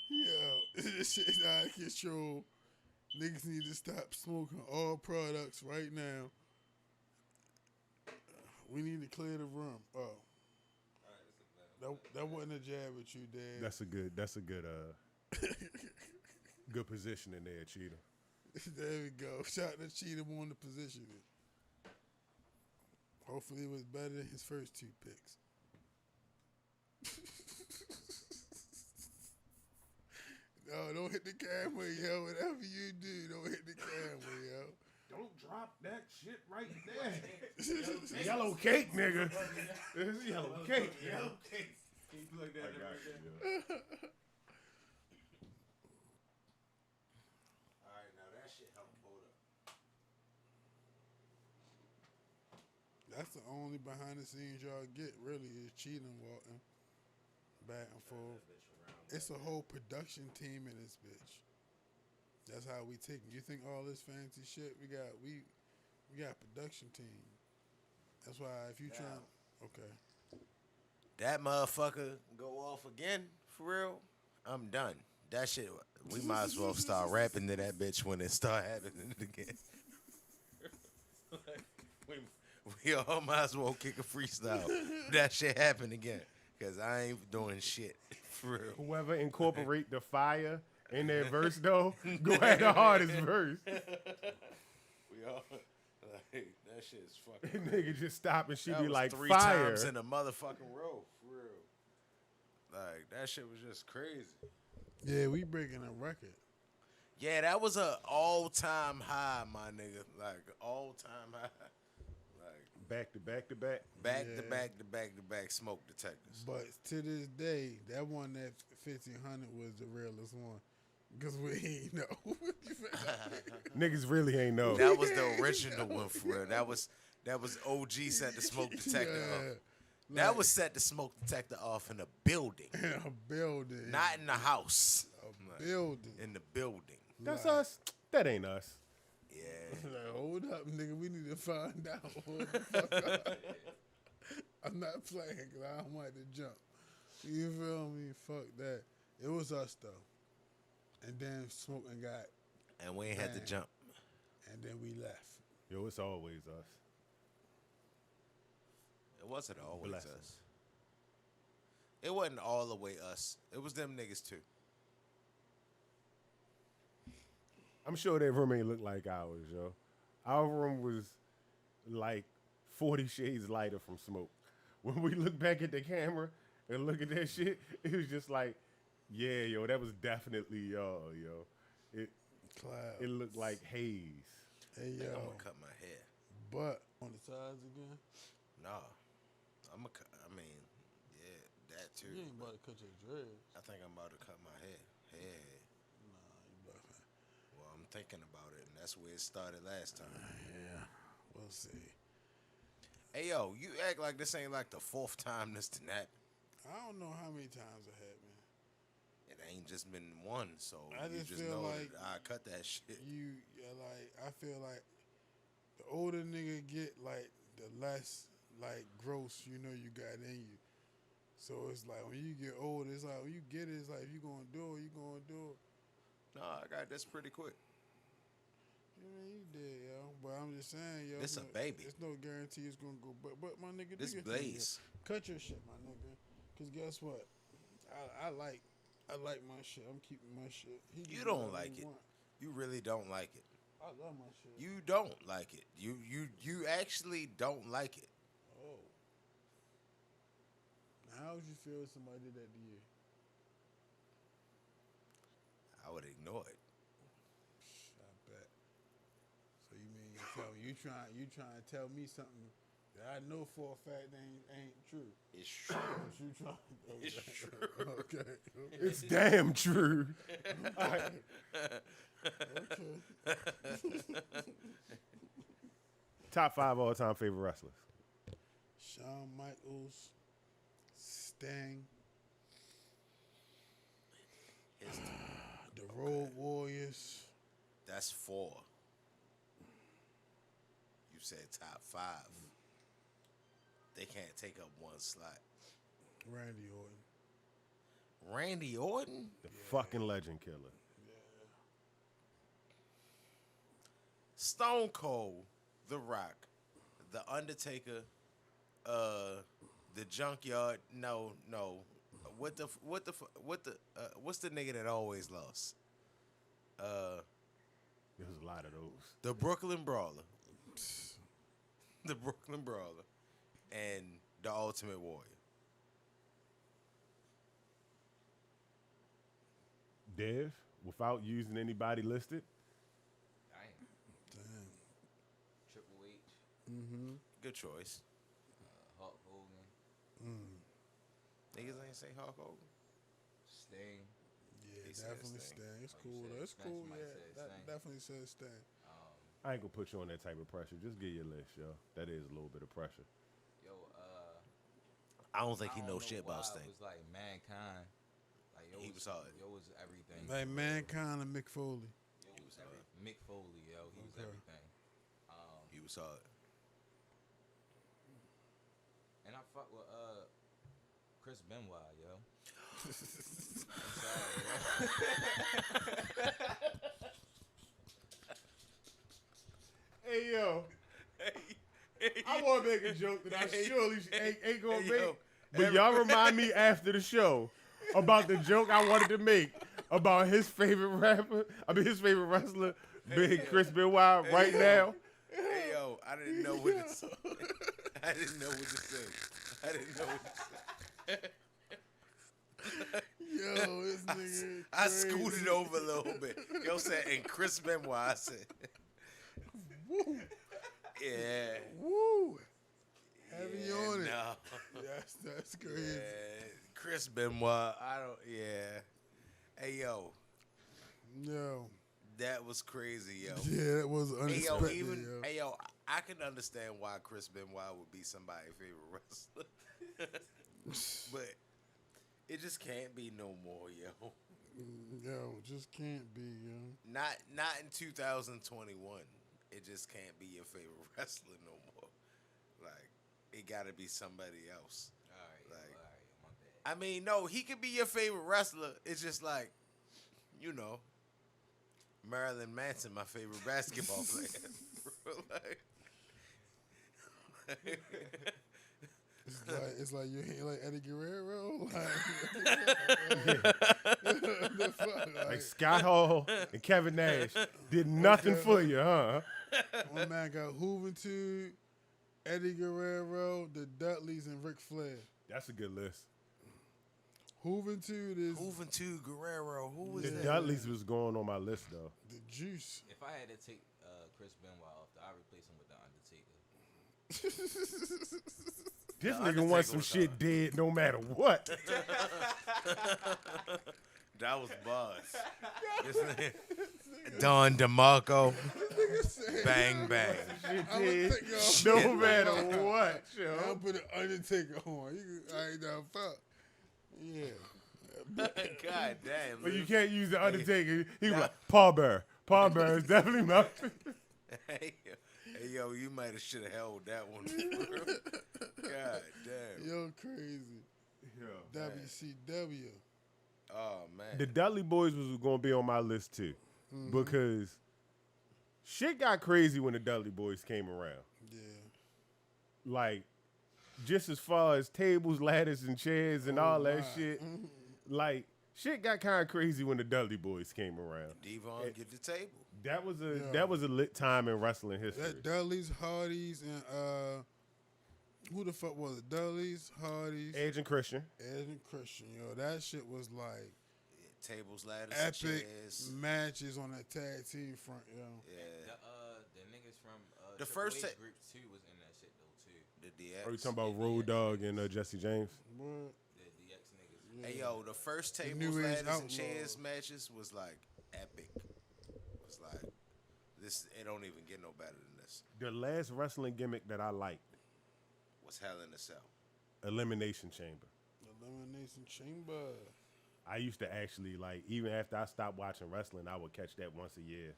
Yo, this shit is out of control. Niggas need to stop smoking all products right now. We need to clear the room. Oh. That wasn't a jab at you, Dad. that's a good good positioning there, Cheetah. There we go. Shout to Cheetah on the positioning. Hopefully it was better than his first 2 picks. No, don't hit the camera, yo. Whatever you do, don't hit the camera, yo. Don't drop that shit right there. Yellow cake, nigga. It's yellow cake. Yellow cake. Like that. I got you, yo. All right, now that shit helped hold up. That's the only behind the scenes y'all get, really, is cheating, walking back and forth. It's a whole production team in this bitch. That's how we take it. You think all this fancy shit we got production team. That's why if you trying, okay. That motherfucker go off again, for real, I'm done. That shit, we might as well start rapping to that bitch when it start happening again. we all might as well kick a freestyle. That shit happen again. Cause I ain't doing shit for real. Whoever incorporate the fire in their verse though, go ahead the hardest verse. We all like that shit's fucking. Nigga just stop and she That be was like 3 fire. times in a motherfucking row, for real. Like that shit was just crazy. Yeah, we breaking a record. Yeah, that was a all-time high, my nigga. Like all-time high. Like Back to back to back. back to back to back to back smoke detectors. But to this day, that one that 1500 was the realest one. Because we ain't know. Niggas really ain't know. That was the original one for real. That was OG set the smoke detector Yeah. off. That was set the smoke detector off in a building. In a building. Not in the house. A building. In the building. That's us. That ain't us. Yeah. Like, hold up, nigga. We need to find out. What the fuck up. I'm not playing because I don't want to jump. You feel me? Fuck that. It was us, though. And then smoking got, And we ain't had to jump. and then we left. Yo, it's always us. It wasn't always Bless 'em. us. It wasn't all the way us. It was them niggas too. I'm sure that room ain't look like ours, yo. Our room was like 40 shades lighter from smoke. When we look back at the camera and look at that shit, it was just like, yeah, yo, that was definitely y'all, yo. Cloud. It looked like haze. Hey, I'm yo. gonna cut my hair. But on the sides again? Nah. I'm gonna cut. I mean, yeah, that too. You ain't about to cut your dreads. I think I'm about to cut my hair. Yeah. Nah, you buffing. Well, I'm thinking about it, and that's where it started last time. Yeah, we'll see. Hey, yo, you act like this ain't like the 4th time this done happened. I don't know how many times it happened. It ain't just been one, so I you just just feel know like that I cut that shit. I feel like the older nigga get, like, the less, like, gross you know you got in you. So it's like when you get older, it's like when you get it, it's like if you gonna do it, you gonna do it. No, I got this pretty quick. Yeah, you did, yo. But I'm just saying, yo. This a baby. It's no guarantee it's gonna go. But my nigga, This do your thing, yo. blaze. Cut your shit, my nigga. Cause guess what? I like my shit. I'm keeping my shit. He You can do don't whatever like he it. want. You really don't like it. I love my shit. You don't like it. You actually don't like it. Oh. How would you feel if somebody did that to you? I would ignore it. I bet. So you mean you trying to tell me something that I know for a fact ain't true? It's true. What you trying? Okay. It's true. Okay. It's damn true. Okay. Top 5 all-time favorite wrestlers. Shawn Michaels, Sting, the Road Warriors. That's 4. You said top 5. They can't take up one slot. Randy Orton. Randy Orton? The fucking legend killer. Stone Cold, The Rock, The Undertaker, the Junkyard. No. What's the nigga that always lost? There's a lot of those. The Brooklyn Brawler. The Brooklyn Brawler. And the Ultimate Warrior. Dev, without using anybody listed. Damn. Triple H, Mm-hmm. Good choice. Hulk Hogan, Niggas ain't say Hulk Hogan. Sting. Yeah, He said definitely Sting. Sting. It's Like cool. you said, That's cool. somebody Yeah, said that Sting. definitely says Sting. I ain't gonna put you on that type of pressure. Just get your list, yo. That is a little bit of pressure. Yo, I don't think he I knows don't shit know about why Sting. It was like Mankind. Like He was hard. Yo was everything. Like Mankind and Mick Foley. Yo was everything. Mick Foley, yo, he was Okay. everything. He was hard. And I fuck with Chris Benoit, yo. I'm sorry, yo. Hey, yo. I want to make a joke that I surely ain't gonna make. But y'all remind me after the show about the joke I wanted to make about his favorite rapper. I mean, his favorite wrestler being Chris Benoit right now. Hey, yo, I didn't know what to say. I didn't know what to say. I didn't know what to say. Yo, this nigga. I scooted over a little bit. Yo said, and Chris Benoit, I said, Woo. yeah. Woo. Heavy on it. No. That's crazy. Yeah. Chris Benoit, Hey, yo. Yo. That was crazy, yo. Yeah, that was unexpected, yo. Hey, yo, I can understand why Chris Benoit would be somebody's favorite wrestler. But it just can't be no more, yo. Yo, just can't be, yo. Not in 2021. It just can't be your favorite wrestler no more. Like, it got to be somebody else. All right, Like, my bad. I mean, no, he could be your favorite wrestler. It's just like, you know, Marilyn Manson, my favorite basketball player. It's like you ain't like Eddie Guerrero. Like Scott Hall and Kevin Nash did nothing for you, huh? My man got Juventud, Eddie Guerrero, the Dudleys, and Ric Flair. That's a good list. Juventud is Juventud Guerrero. Who was The that? Dudleys was going on my list though. the Juice. If I had to take Chris Benoit off, I'd replace him with the Undertaker. This The nigga Undertaker wants some was shit dead no matter what. That was buzz. Don DeMarco. Bang, bang. I'm gonna take off. No matter what, I'll yo. put an Undertaker on. I ain't down fuck. Yeah. God damn. But you can't use the Undertaker. He was like, Paul Bear. Paul Bear is definitely my Hey, yo, you might have should have held that one. God damn. Yo, crazy. WCW. Oh, man. The Dudley Boys was going to be on my list too. Because shit got crazy when the Dudley Boys came around. Yeah. Like, just as far as tables, ladders, and chairs and all that shit. Like, shit got kind of crazy when the Dudley Boys came around. Devon, get the table. That was a lit time in wrestling history. That Dudleys, Hardys, and who the fuck was it? Dudleys, Hardys, Edge and Christian. Edge and Christian. Yo, that shit was like Tables, ladders, epic chairs. matches on that tag team front, yo. Yeah. The niggas from The Triple first H ta- group 2 was in that shit though too. The DX. Are you talking about Road Dogg and Jesse James? What? The DX niggas. Hey, yo, the first The tables, New Age ladders, and Outlaws. chairs matches was like epic. It was like, it don't even get no better than this. The last wrestling gimmick that I liked, Was Hell in a Cell. Elimination Chamber. Elimination Chamber. I used to actually, like, even after I stopped watching wrestling, I would catch that once a year.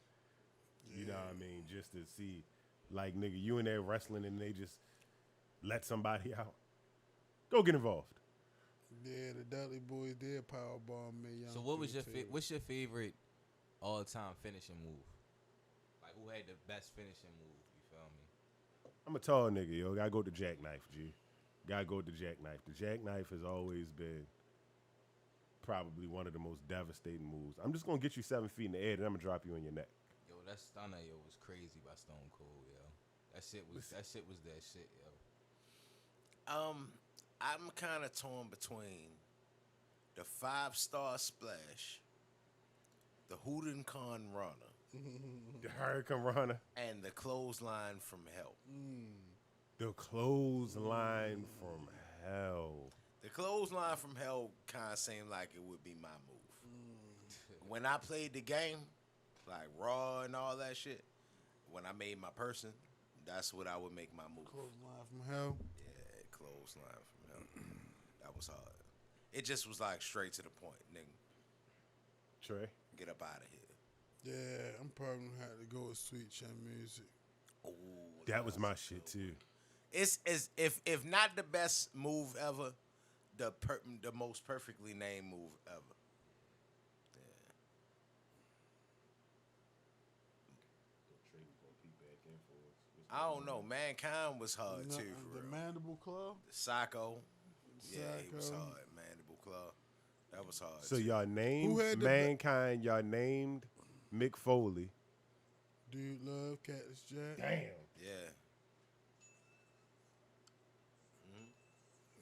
You know what I mean? Just to see, like, nigga, you in there wrestling and they just let somebody out. Go get involved. Yeah, the Dudley Boys did powerbomb me. So what's your favorite all-time finishing move? Like who had the best finishing move? You feel me? I'm a tall nigga, yo. Gotta go to Jackknife, G. Gotta go to Jackknife. The Jackknife has always been probably one of the most devastating moves. I'm just gonna get you 7 feet in the air and I'm gonna drop you on your neck. Yo, that stunner was crazy by Stone Cold, yo. That shit was that shit, yo. I'm kind of torn between the 5-star splash, the Hooten Khan Runner, The Hurricane Runner. and the clothesline from hell. The clothesline from hell. The clothesline from hell kind of seemed like it would be my move. When I played the game, like Raw and all that shit, when I made my person, that's what I would make my move. Clothesline from hell. Yeah, clothesline from hell. That was hard. It just was like straight to the point, nigga. Trey. Get up out of here. Yeah, I'm probably gonna have to go with Sweet Chin Music. Oh, That was my shit too. It's if not the best move ever, the most perfectly named move ever. I don't know. Mankind was hard too. For The real. Mandible Claw. Psycho. Yeah, he was hard. Mandible Claw. That was hard. So y'all named Mankind. Y'all named Mick Foley. Dude Love, Cactus Jack. Damn. Yeah.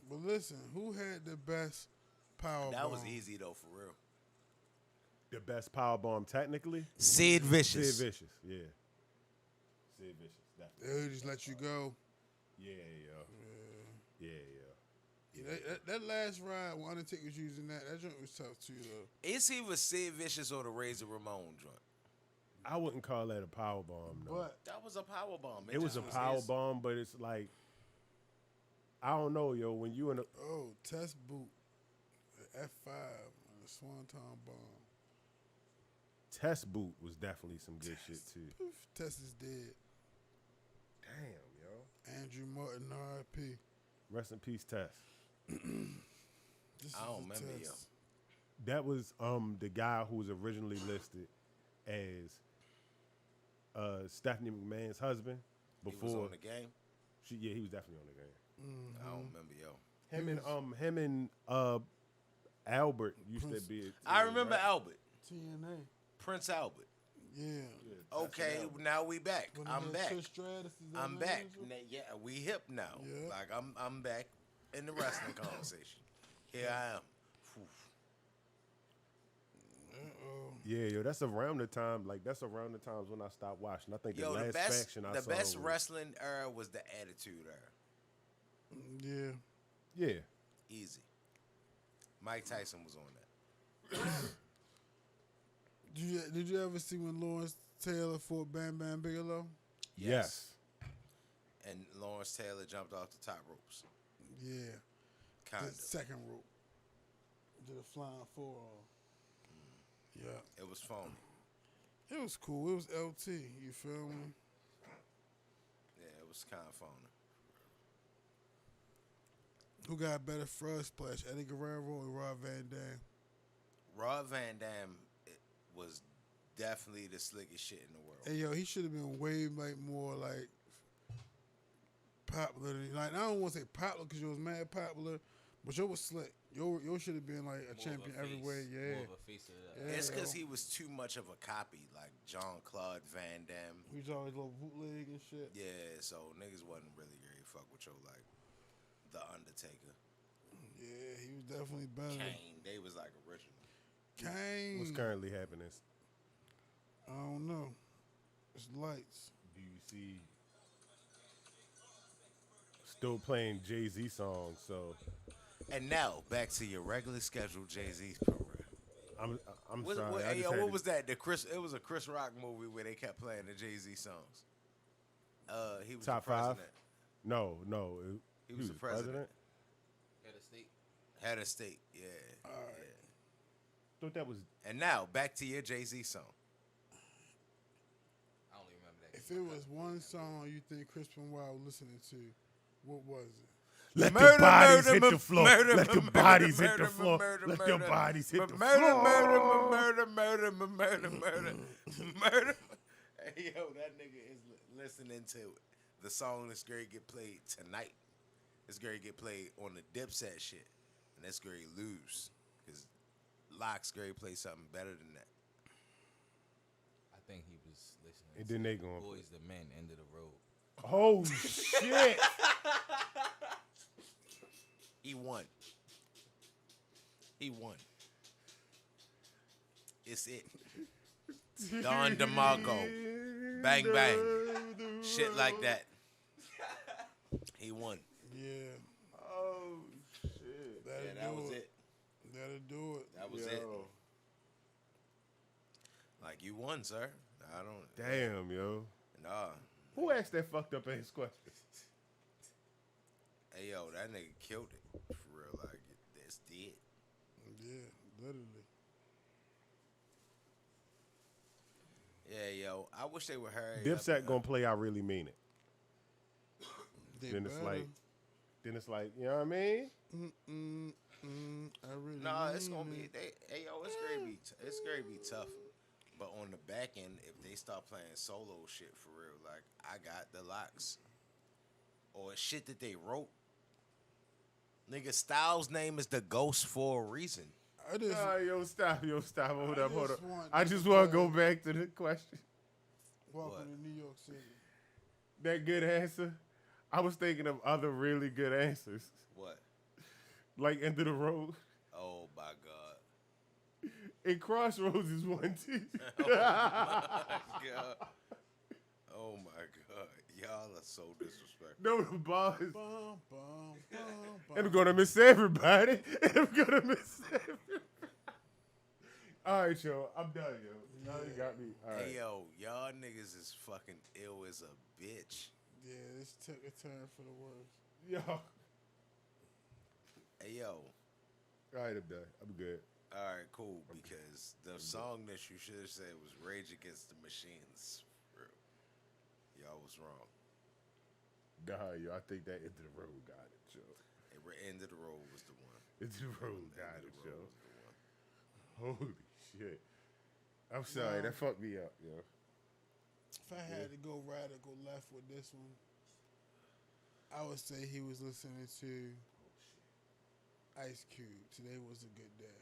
But listen, who had the best power That bomb? was easy though, for real. The best power bomb technically? Sid Vicious. Sid Vicious, yeah. Sid Vicious, definitely. They'll just let you go. Yeah, yo. That last ride when Undertaker was using that joint was tough too, though. It's either Sid Vicious or the Razor Ramon joint. I wouldn't call that a power bomb, though. But that was a power bomb. It was a power bomb, but it's like, I don't know, yo. When you in a test boot, the F5, and the Swanton bomb. Test boot was definitely some good shit too. Poof, Test is dead. Damn, yo. Andrew Martin, R.I.P. Rest in peace, Test. I don't remember, yo. That was the guy who was originally listed as Stephanie McMahon's husband before he was on the game. He was definitely on the game. I don't remember, yo. Him and Albert used to be. I remember right? Albert. TNA. Prince Albert. Yeah. Okay, now we back. I'm back. I'm back. Name? Yeah, we hip now. Yeah. Like I'm back in the wrestling conversation. Here I am. Yeah, yo, that's around the time. Like that's around the times when I stopped watching. I think Yo, the last faction I saw. The best wrestling era was the Attitude era. Yeah. Yeah. Easy. Mike Tyson was on that. Did you ever see when Lawrence Taylor fought Bam Bam Bigelow? Yes. And Lawrence Taylor jumped off the top ropes. Yeah. Kind of. The second rope. Did a flying forearm. Yeah. It was phony. It was cool. It was LT. You feel me? Yeah, it was kind of phony. Who got better frog splash, Eddie Guerrero or Rob Van Dam? Rob Van Dam was definitely the slickest shit in the world. Hey, yo, he should have been way more popular. I don't want to say popular because you was mad popular, but you was slick. Yo should have been like a champion everywhere. Yeah. More of a face of that. It's because he was too much of a copy, like Jean-Claude Van Damme. He was always a little bootleg and shit. Yeah, so niggas wasn't really very fuck with your like The Undertaker. Yeah, he was definitely better. Kane, they was like original. Kane. What's currently happening? I don't know. It's lights. Do you see? Still playing Jay-Z songs, so. And now back to your regular scheduled Jay-Z's program. I'm What, sorry. what, I hey, just yo, had what to- was that? It was a Chris Rock movie where they kept playing the Jay-Z songs. He was Top the president. 5? No. He was the president. Head of state. Head of state, yeah. All right. Yeah. Thought that was. And now back to your Jay-Z song. I don't even remember that. If it was one song you think Crispin Wild listening to, what was it? Let Murder, the bodies murder, hit the floor. murder, Let the murder, bodies hit murder, the floor. murder, Let murder, the bodies hit the murder, floor. Murder. Hey, yo, that nigga is listening to the song that's going to get played tonight. It's going to get played on the Dipset shit. And that's going to lose. Because LOX going to play something better than that. I think he was listening. And to then they going. Boys the Men, End of the Road. Oh shit! He won. It's it. Don DeMarco. Bang, bang. Shit like that. He won. Yeah. Oh shit! That was it. That'll do it. That was it. Like, you won, sir. I don't. Damn, yo. Nah. Who asked that fucked up ass question? Hey, yo, that nigga killed it. For real. Like, that's dead. Yeah, literally. Yeah, yo. I wish they would hurry Dipset up. gonna play I Really Mean It. They Then it's better. like, you know what I mean? I really Nah, it's mean gonna be. it. Hey, yo, it's gonna be tough. But on the back end, if they start playing solo shit for real, like I got the LOX or shit that they wrote, Nigga, Styles' name is the Ghost for a reason. Yo, stop. Hold up. want I just want to go back to the question. Welcome to New York City. That good answer? I was thinking of other really good answers. What? Like End of the Road. Oh, my God. And Crossroads is one, too. Oh, my God. Oh, my God. Y'all are so disrespectful. No, the bars. Bum, bum, bum, bum. And I'm going to miss everybody. All right, yo. I'm done, yo. Now you got me. All right. Hey, yo, y'all niggas is fucking ill as a bitch. Yeah, this took a turn for the worse. Yo. Hey, yo. All right, I'm done. I'm good. All right, cool. Because the song that you should have said was Rage Against the Machines. For real. Y'all was wrong. Nah, yo. I think that End of the Road got it, yo. End of the Road was the one. End of the Road got it, yo. Was the one. Holy shit. I'm sorry. That fucked me up, yo. If I had to go radical left with this one, I would say he was listening to Ice Cube. Today was a good day.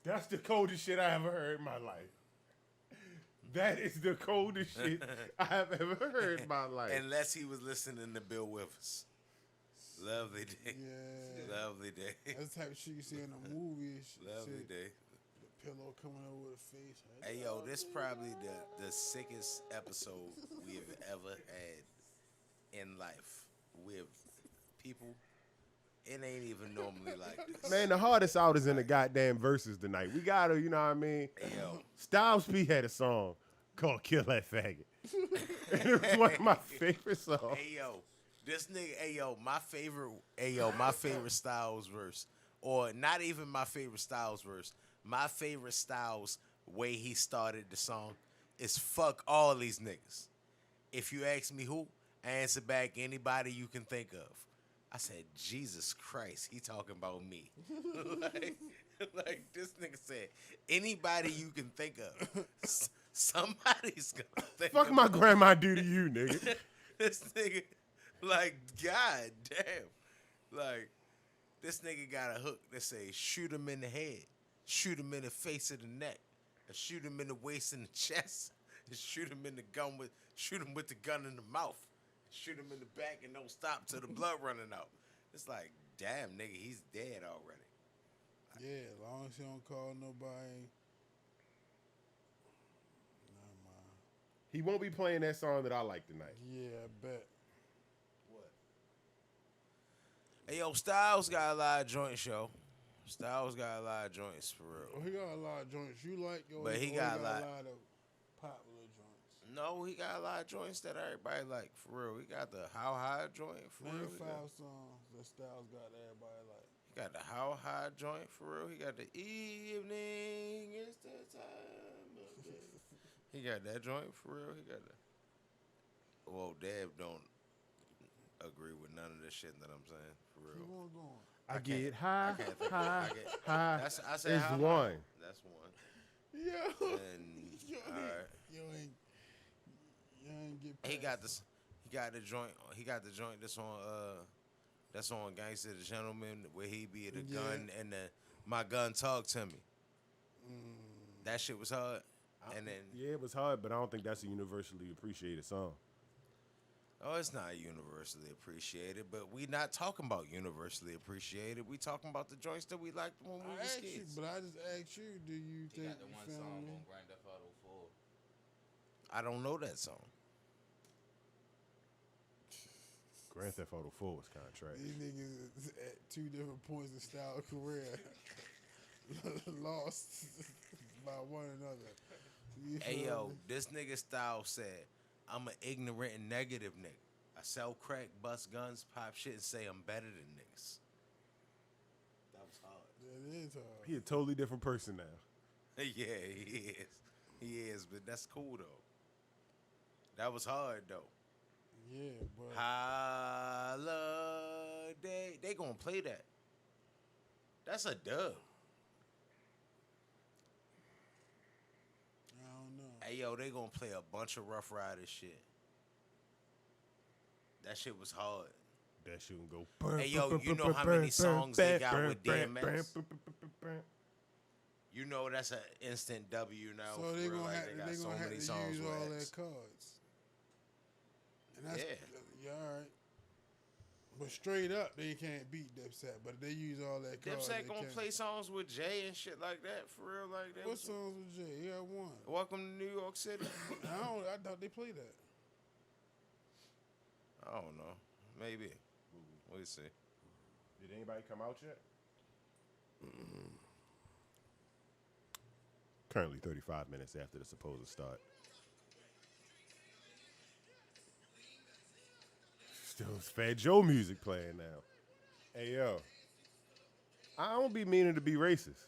That's the coldest shit I ever heard in my life. That is the coldest shit I have ever heard in my life. Unless he was listening to Bill Withers. Lovely day. Yeah. Lovely day. That's the type of shit you see in a movie. Lovely day. The pillow coming over the face. Hey, yo, this probably the sickest episode we have ever had in life with people. It ain't even normally like this. Man, the hardest out is in the goddamn verses tonight. We gotta, you know what I mean? Hey, yo. Styles P had a song called Kill That Faggot. And it was one of my favorite songs. Hey, yo. This nigga, my favorite Styles verse. Or not even my favorite Styles verse. My favorite Styles way he started the song is fuck all these niggas. If you ask me who, I answer back anybody you can think of. I said, Jesus Christ, he talking about me. like this nigga said, anybody you can think of. Somebody's gonna think Fuck my grandma do to you, nigga. This nigga, like, god damn. Like, this nigga got a hook that say, shoot him in the head, shoot him in the face of the neck, and shoot him in the waist and the chest, and shoot him with the gun in the mouth. Shoot him in the back and don't stop till the blood running out. It's like, damn, nigga, he's dead already. Yeah, as long as he don't call nobody. Never mind. He won't be playing that song that I like tonight. Yeah, I bet. What? Hey, yo, Styles got a lot of joints, yo. Styles got a lot of joints, for real. Oh, he got a lot of joints you like, but he got a lot of popular joints. No, he got a lot of joints that everybody like, for real. He got the How High joint, for real. Name 5 songs that Styles got that everybody like. He got the How High joint, for real. He got the Evening is the time of day. He got that joint, for real. He got the... Well, Dab don't agree with none of this shit that I'm saying, for real. Keep on going. I get high, high. I said is one. That's one. Yo. And, all right. You ain't get He past got the joint that's on Gangsta the Gentleman where he be the gun and the my gun talk to me. That shit was hard. And then yeah, it was hard, but I don't think that's a universally appreciated song. oh, it's not universally appreciated, but we not talking about universally appreciated. We talking about the joints that we liked when we was kids. But I just asked you, do you He think got the one song on Grand Theft Auto 4. I don't know that song. Grand Theft Auto 4 was kind of trash. These niggas is at 2 different points in style career lost by one another. You Hey, feel yo, me? this nigga Style said, I'm an ignorant and negative nigga. I sell crack, bust guns, pop shit, and say I'm better than niggas. That was hard. That is hard. He a totally different person now. Yeah, he is. He is, but that's cool, though. That was hard, though. Yeah, but Holiday. They gonna play that. That's a dub. I don't know. Hey, yo, they gonna play a bunch of Rough Rider shit. That shit was hard. that shit and go. Hey, yo, you know how many songs they got with DMX? You know that's an instant W now. So they're gonna have, they got so many to songs use with all X. their cards. And that's all right. But straight up, they can't beat Dipset. But if they use all that cards, Dipset gonna play songs with Jay and shit like that for real, like that. What songs with Jay? He got one. Welcome to New York City. I thought they played that. I don't know. Maybe. We'll see. Did anybody come out yet? Currently 35 minutes after the supposed start. Still Fat Joe music playing now. Hey, yo. I don't be meaning to be racist.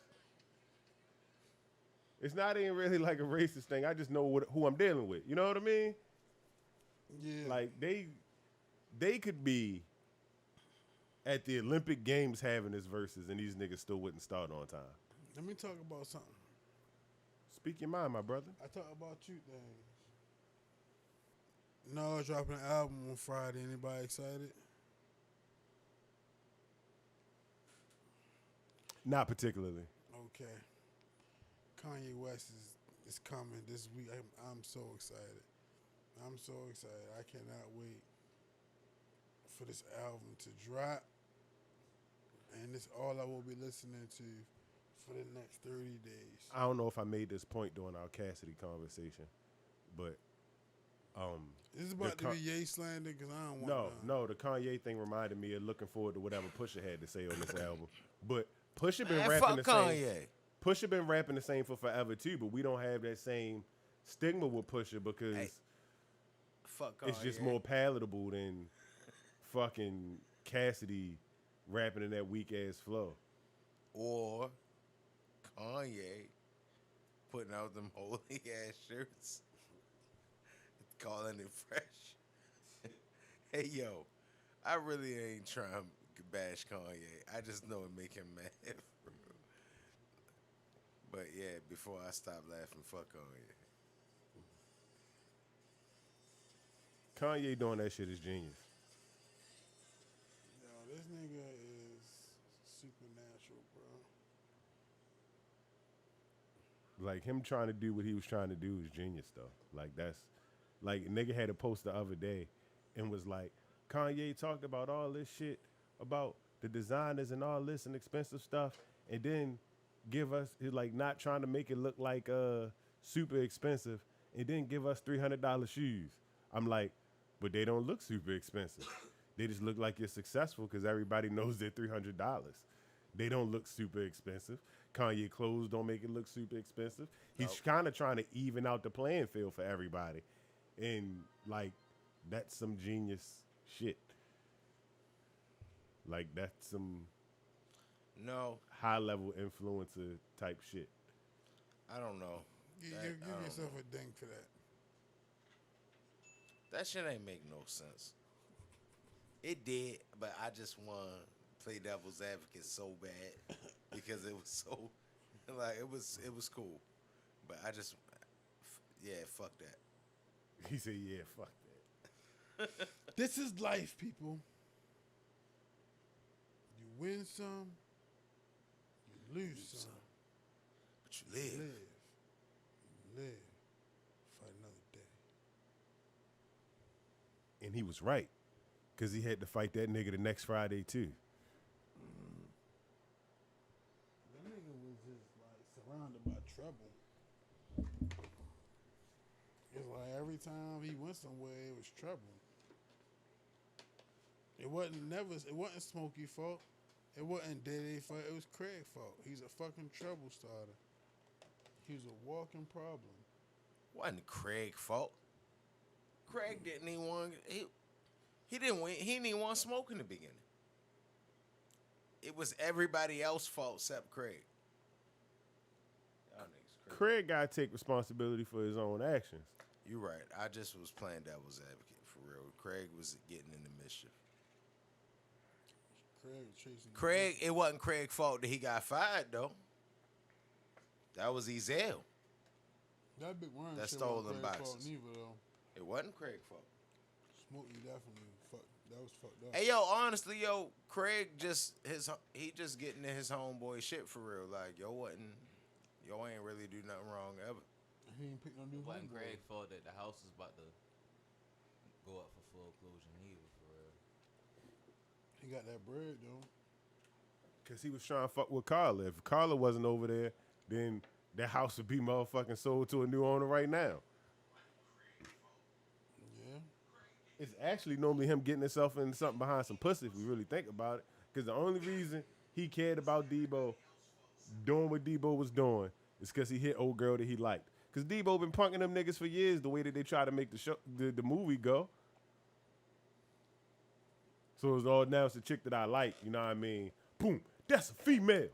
It's not even really like a racist thing. I just know who I'm dealing with. You know what I mean? Yeah. Like, they could be at the Olympic Games having this versus, and these niggas still wouldn't start on time. Let me talk about something. Speak your mind, my brother. I talk about two things. No, dropping an album on Friday. Anybody excited? Not particularly. Okay. Kanye West is coming this week. I'm so excited. I'm so excited. I cannot wait for this album to drop. And it's all I will be listening to for the next 30 days. I don't know if I made this point during our Cassidy conversation, but This is about to be Ye slander because I don't want No, the Kanye thing reminded me of looking forward to whatever Pusha had to say on this album. But Pusha been rapping the same. Pusha been rapping the same for forever too, but we don't have that same stigma with Pusha because it's just more palatable than fucking Cassidy rapping in that weak ass flow. Or Kanye putting out them holy ass shirts, calling it fresh. Hey yo, I really ain't trying to bash Kanye. I just know it make him mad. But yeah, before I stop laughing, fuck Kanye. Kanye doing that shit is genius. Yo, this nigga is supernatural, bro. Like him trying to do what he was trying to do is genius though. Like that's like a nigga had a post the other day and was like, Kanye talked about all this shit about the designers and all this and expensive stuff, and then give us like not trying to make it look like super expensive, and then give us $300 shoes. I'm like, but they don't look super expensive. They just look like you're successful because everybody knows they're $300. They don't look super expensive. Kanye clothes don't make it look super expensive. He's kind of trying to even out the playing field for everybody. And, like, that's some genius shit. Like, that's some high-level influencer type shit. I don't know. Give yourself a ding for that. That shit ain't make no sense. It did, but I just want to play devil's advocate so bad because it was so, like, it was cool. But I just, fuck that. He said, yeah, fuck that. This is life, people. You win some, you lose some. But you live. You live for another day. And he was right, because he had to fight that nigga the next Friday, too. That nigga was just, like, surrounded by trouble. It's like every time he went somewhere, it was trouble. It wasn't Smokey's fault. It wasn't Diddy's fault. It was Craig's fault. He's a fucking trouble starter. He was a walking problem. Wasn't Craig's fault. Craig didn't even want. He didn't win. He didn't even want Smoke in the beginning. It was everybody else's fault except Craig. Y'all niggas Craig got to take responsibility for his own actions. You're right. I just was playing devil's advocate for real. Craig was getting into mischief. Craig, it wasn't Craig's fault that he got fired though. That was Ezel. That big worm that shit stole wasn't them Craig's boxes. fault neither, though. It wasn't Craig's fault. Smokey definitely fucked. That was fucked up. Hey, yo, honestly, yo, Craig he just getting in his homeboy shit for real. Like, yo ain't really do nothing wrong ever. He ain't pick no new It wasn't homeboy. Craig's fault that the house was about to go up for foreclosure either, for real. He got that bread though. Cause he was trying to fuck with Carla. If Carla wasn't over there, then that house would be motherfucking sold to a new owner right now. Yeah. It's actually normally him getting himself in something behind some pussy if we really think about it. Because the only reason he cared about Debo doing what Debo was doing is because he hit old girl that he liked. Because Debo been punking them niggas for years the way that they try to make the movie go. So it's all now it's a chick that I like, you know what I mean? Boom, that's a female.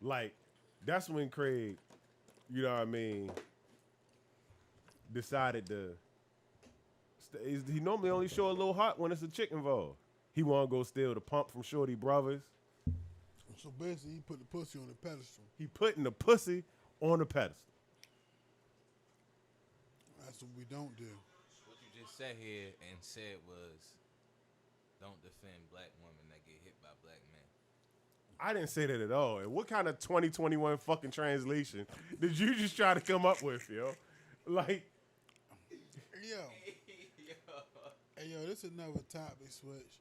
Like, that's when Craig, you know what I mean, decided to. He normally only show a little heart when it's a chick involved. He want to go steal the pump from Shorty Brothers. So basically, he put the pussy on the pedestal. He putting the pussy on the pedestal. That's what we don't do. What you just said here and said was, don't defend black women that get hit by black men. I didn't say that at all. And what kind of 2021 fucking translation did you just try to come up with, yo? Like, Yo. Hey, yo, this is another topic switch.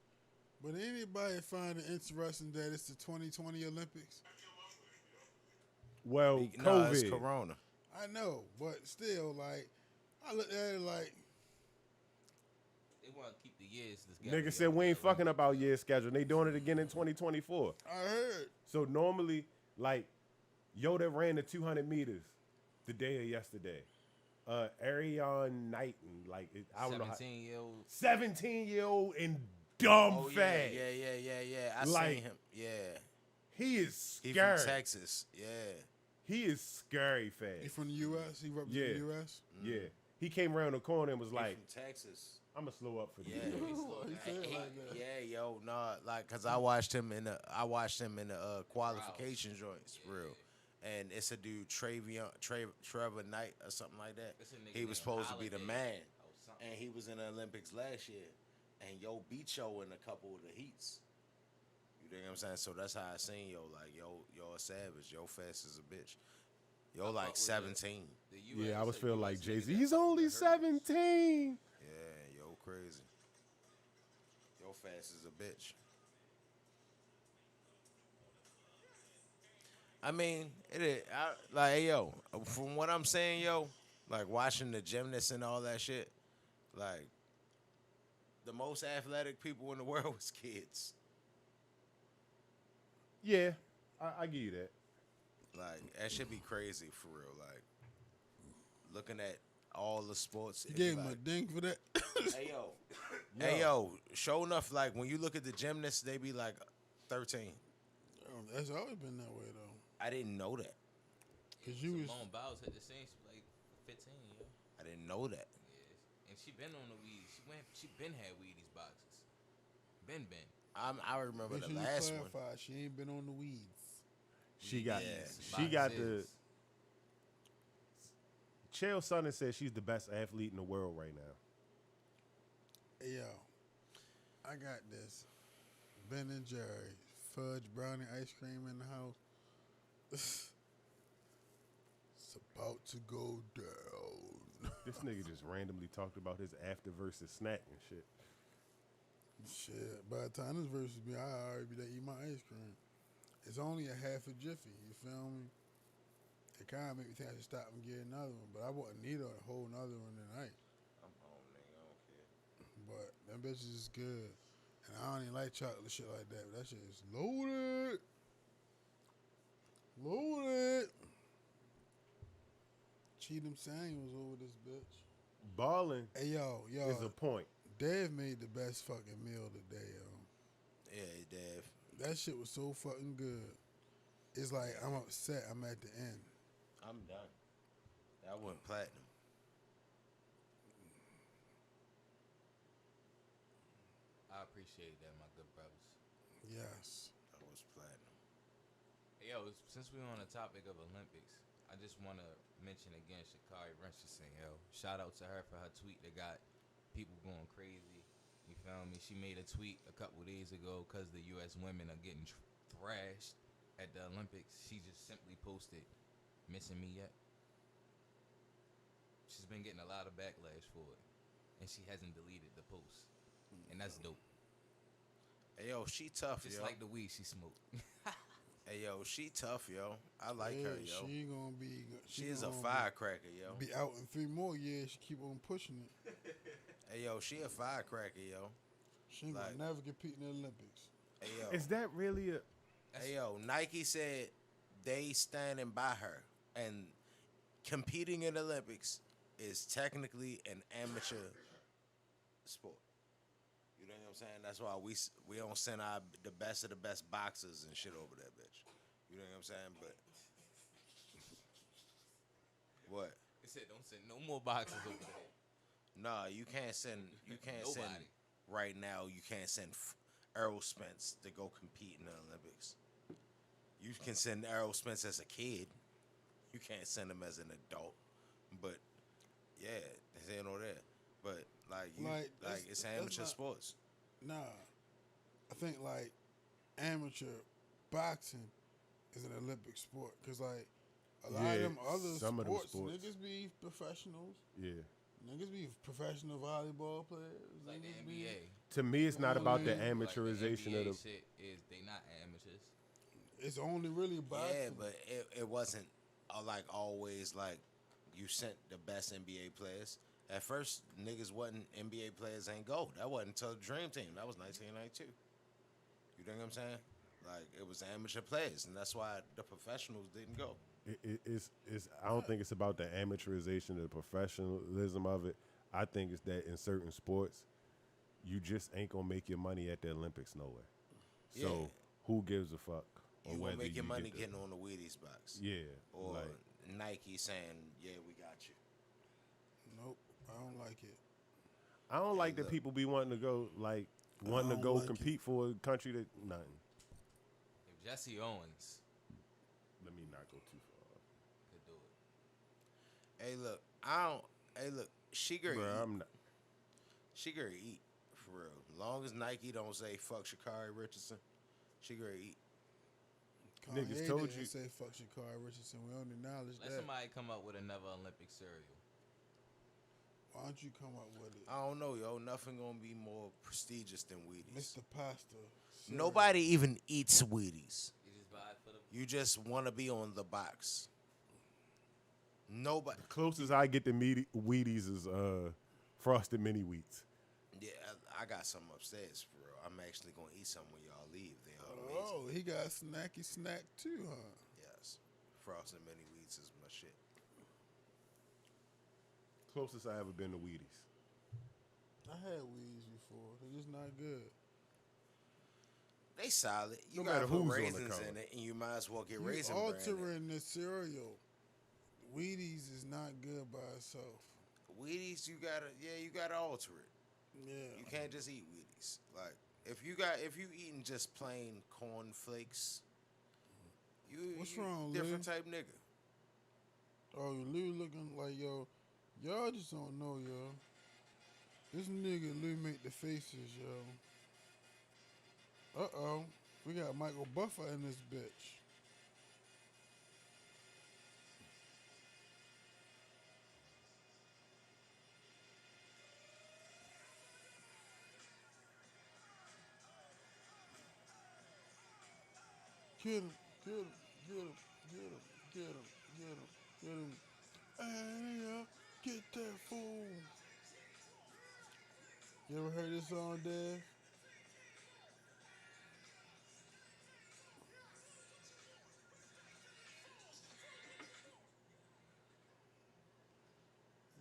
But anybody find it interesting that it's the 2020 Olympics? well, No, COVID. it's Corona. I know, but still, like, I look at it like, They want to keep the years. This Nigga said we ain't fucking up our year schedule. They doing it again in 2024. I heard. So normally, like, Yoda ran the 200 meters the day of yesterday. Ariane Knighton, like, I don't know how. 17-year-old. 17-year-old and dumb Oh, fat. Yeah. I Like, seen him. Yeah. He is He scary. from Texas. Yeah. He is scary He fast. from the U.S.? He represent Yeah. the U.S.? Yeah. He came around the corner and was He like, from Texas. I'm going to slow up for Yeah. you. He said it like that. Yeah, yo, nah, like, cause I watched him in the qualification joints, for real. And it's a dude, Trevor Knight or something like that. It's a nigga He was named supposed to be the Holiday man, or something. and he was in the Olympics last year. And yo beat yo in a couple of the heats. You know what I'm saying? So that's how I seen yo. Like, yo a savage. Yo fast as a bitch. Yo like 17. Yeah, I was feeling like Jay-Z. He's only 17. Yeah, yo crazy. Yo fast as a bitch. I mean, it is. Like, hey, yo, from what I'm saying, yo, like watching the gymnasts and all that shit, like, the most athletic people in the world was kids. Yeah, I give you that. Like, that should be crazy for real. Like, looking at all the sports. You it be gave him a like, ding for that? hey, yo. Hey, yo, sure enough, like, when you look at the gymnasts, they be like 13. That's always been that way, though. I didn't know that. Because you was... Simone Biles hit the same. She was like 15, yo. I didn't know that. Yeah. And she been on the weed. She been had Wheaties boxes. Been. I remember Make the sure you last one. clarify, she ain't been on the weeds. She got Boxes. the... Chael Sonnen said she's the best athlete in the world right now. Hey, yo, I got this Ben and Jerry fudge brownie ice cream in the house. It's about to go down. This nigga just randomly talked about his after versus snack and shit. Shit, by the time this verse be, I already be there eat my ice cream. It's only a half a jiffy, you feel me? It kind of make me think I should stop and get another one, but I wouldn't need a whole nother one tonight. I'm home, nigga. I don't care. But them bitches is good. And I don't even like chocolate shit like that, but that shit is loaded. Loaded. Cheatham Samuels over this bitch. Balling Hey, yo. is a point. Dave made the best fucking meal today, yo. Yeah, Dave. That shit was so fucking good. It's like I'm upset I'm at the end. I'm done. That went platinum. I appreciate that, my good brothers. Yes. That was platinum. Hey, yo, since we're on the topic of Olympics, I just want to mention again Sha'Carri Richardson, yo. Shout out to her for her tweet that got people going crazy You feel me? She made a tweet a couple days ago because the U.S. women are getting thrashed at the Olympics. She just simply posted, "Missing me yet?" She's been getting a lot of backlash for it, and she hasn't deleted the post, and that's dope. Hey, yo, she tough, Just yo. like the weed she smoked. Hey, yo, she tough, yo. I like her, yo. She gonna be. She is a firecracker, yo. Be out in 3 more years. She keep on pushing it. Hey, yo, she a firecracker, yo. She ain't gonna never compete in the Olympics. Hey, yo. Is that really a? Hey, yo, Nike said they standing by her, and competing in the Olympics is technically an amateur sport. You know what I'm saying? That's why we don't send the best of the best boxers and shit over there, bitch. You know what I'm saying? But what? They said don't send no more boxers over there. Nah, you can't send. You can't send right now. You can't send Errol Spence to go compete in the Olympics. You can send Errol Spence as a kid. You can't send him as an adult. But yeah, they ain't no there. But it's amateur sports. Nah, I think like amateur boxing is an Olympic sport because like a lot of them other sports, niggas be professionals. Yeah. Niggas be professional volleyball players. Like the NBA. To me, it's not about the amaturization like the NBA of the. Shit is they not amateurs. It's only really boxing. Yeah, but it wasn't like always like you sent the best NBA players. At first, niggas wasn't NBA players ain't go. That wasn't until the Dream Team. That was 1992. You know what I'm saying? Like it was amateur players, and that's why the professionals didn't go. It's I don't think it's about the amaturization, the professionalism of it. I think it's that in certain sports, you just ain't gonna make your money at the Olympics nowhere. So Yeah. who gives a fuck? You won't make your money getting on the Wheaties box. Yeah. Or like, Nike saying, "Yeah, we got you." Nope, I don't like it. I don't like that people be wanting to go compete for a country that nothing. If Jesse Owens Let me not go too far. could do it. Hey, look, she gonna Bruh, eat. I'm not. She gonna eat for real. Long as Nike don't say fuck Sha'Carri Richardson, she gonna eat. Kanye Niggas told didn't you. say fuck Sha'Carri Richardson. We don't acknowledge Let that. somebody come up with another Olympic cereal. Why don't you come up with it? I don't know, yo. Nothing gonna be more prestigious than Wheaties. Mr. Pasta. Nobody even eats Wheaties. You just buy it for the. You just want to be on the box. Nobody. The closest I get to Wheaties is Frosted Mini Wheats. Yeah, I got some upstairs for real. I'm actually gonna eat some when y'all leave. They are amazing. Oh, he got a snacky snack too, huh? Yes, Frosted Mini Wheats is my shit. Closest I ever been to Wheaties. I had Wheaties before. They're just not good. They solid. You No gotta matter put who's on the raisins cover. in it, and you might as well get You raisin bran. altering the cereal. Wheaties is not good by itself. Wheaties, you gotta alter it. Yeah. You can't just eat Wheaties. Like if you eating just plain corn flakes, What's you wrong, different Lou? type nigga. Oh, Lou looking like, yo, y'all just don't know, yo. This nigga Lou make the faces, yo. Uh-oh. We got Michael Buffer in this bitch. Get him, get him, get him, get him, get him, get him, get him. Hey, nigga, get that fool. You ever heard this song, Dad?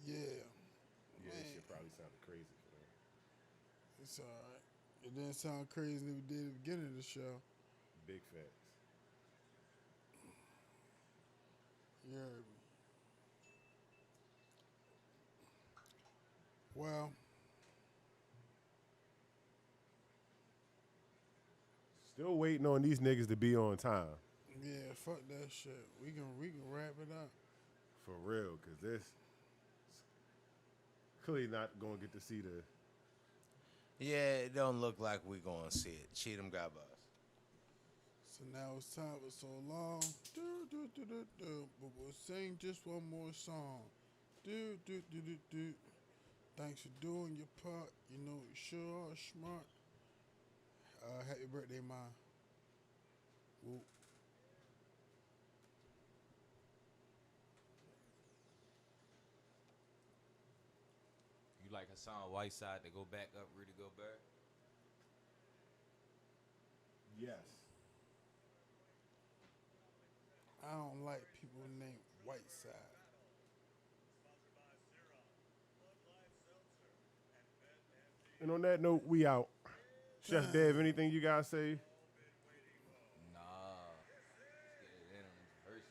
Yeah. Yeah, Man, that shit probably sounded crazy for them. it's alright. It didn't sound crazy than we did at the beginning of the show. Big facts. You heard me. Well, Still waiting on these niggas to be on time. yeah, fuck that shit. We can wrap it up. For real, because this clearly not going to get to see the. Yeah, it don't look like we gonna see it. Cheatham got bus. So now it's time for so long. But we'll sing just one more song. Thanks for doing your part. You know you sure are smart. Happy birthday, Ma. Whoop. You like Hassan Whiteside to go back up Rudy Gobert? Yes. I don't like people named Whiteside. And on that note, we out. Chef Dev, anything you guys say? Nah. Let's get it in on this verse.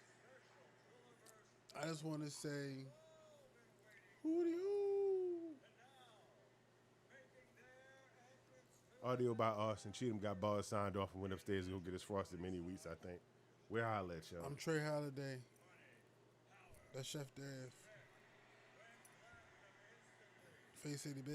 I just want to say, hootie hoo. Audio by Austin. Cheatham got bars signed off and went upstairs to go get his frosted mini wheats, I think. We'll holler at y'all. I'm Trey Holiday. That's Chef Dev. Face City,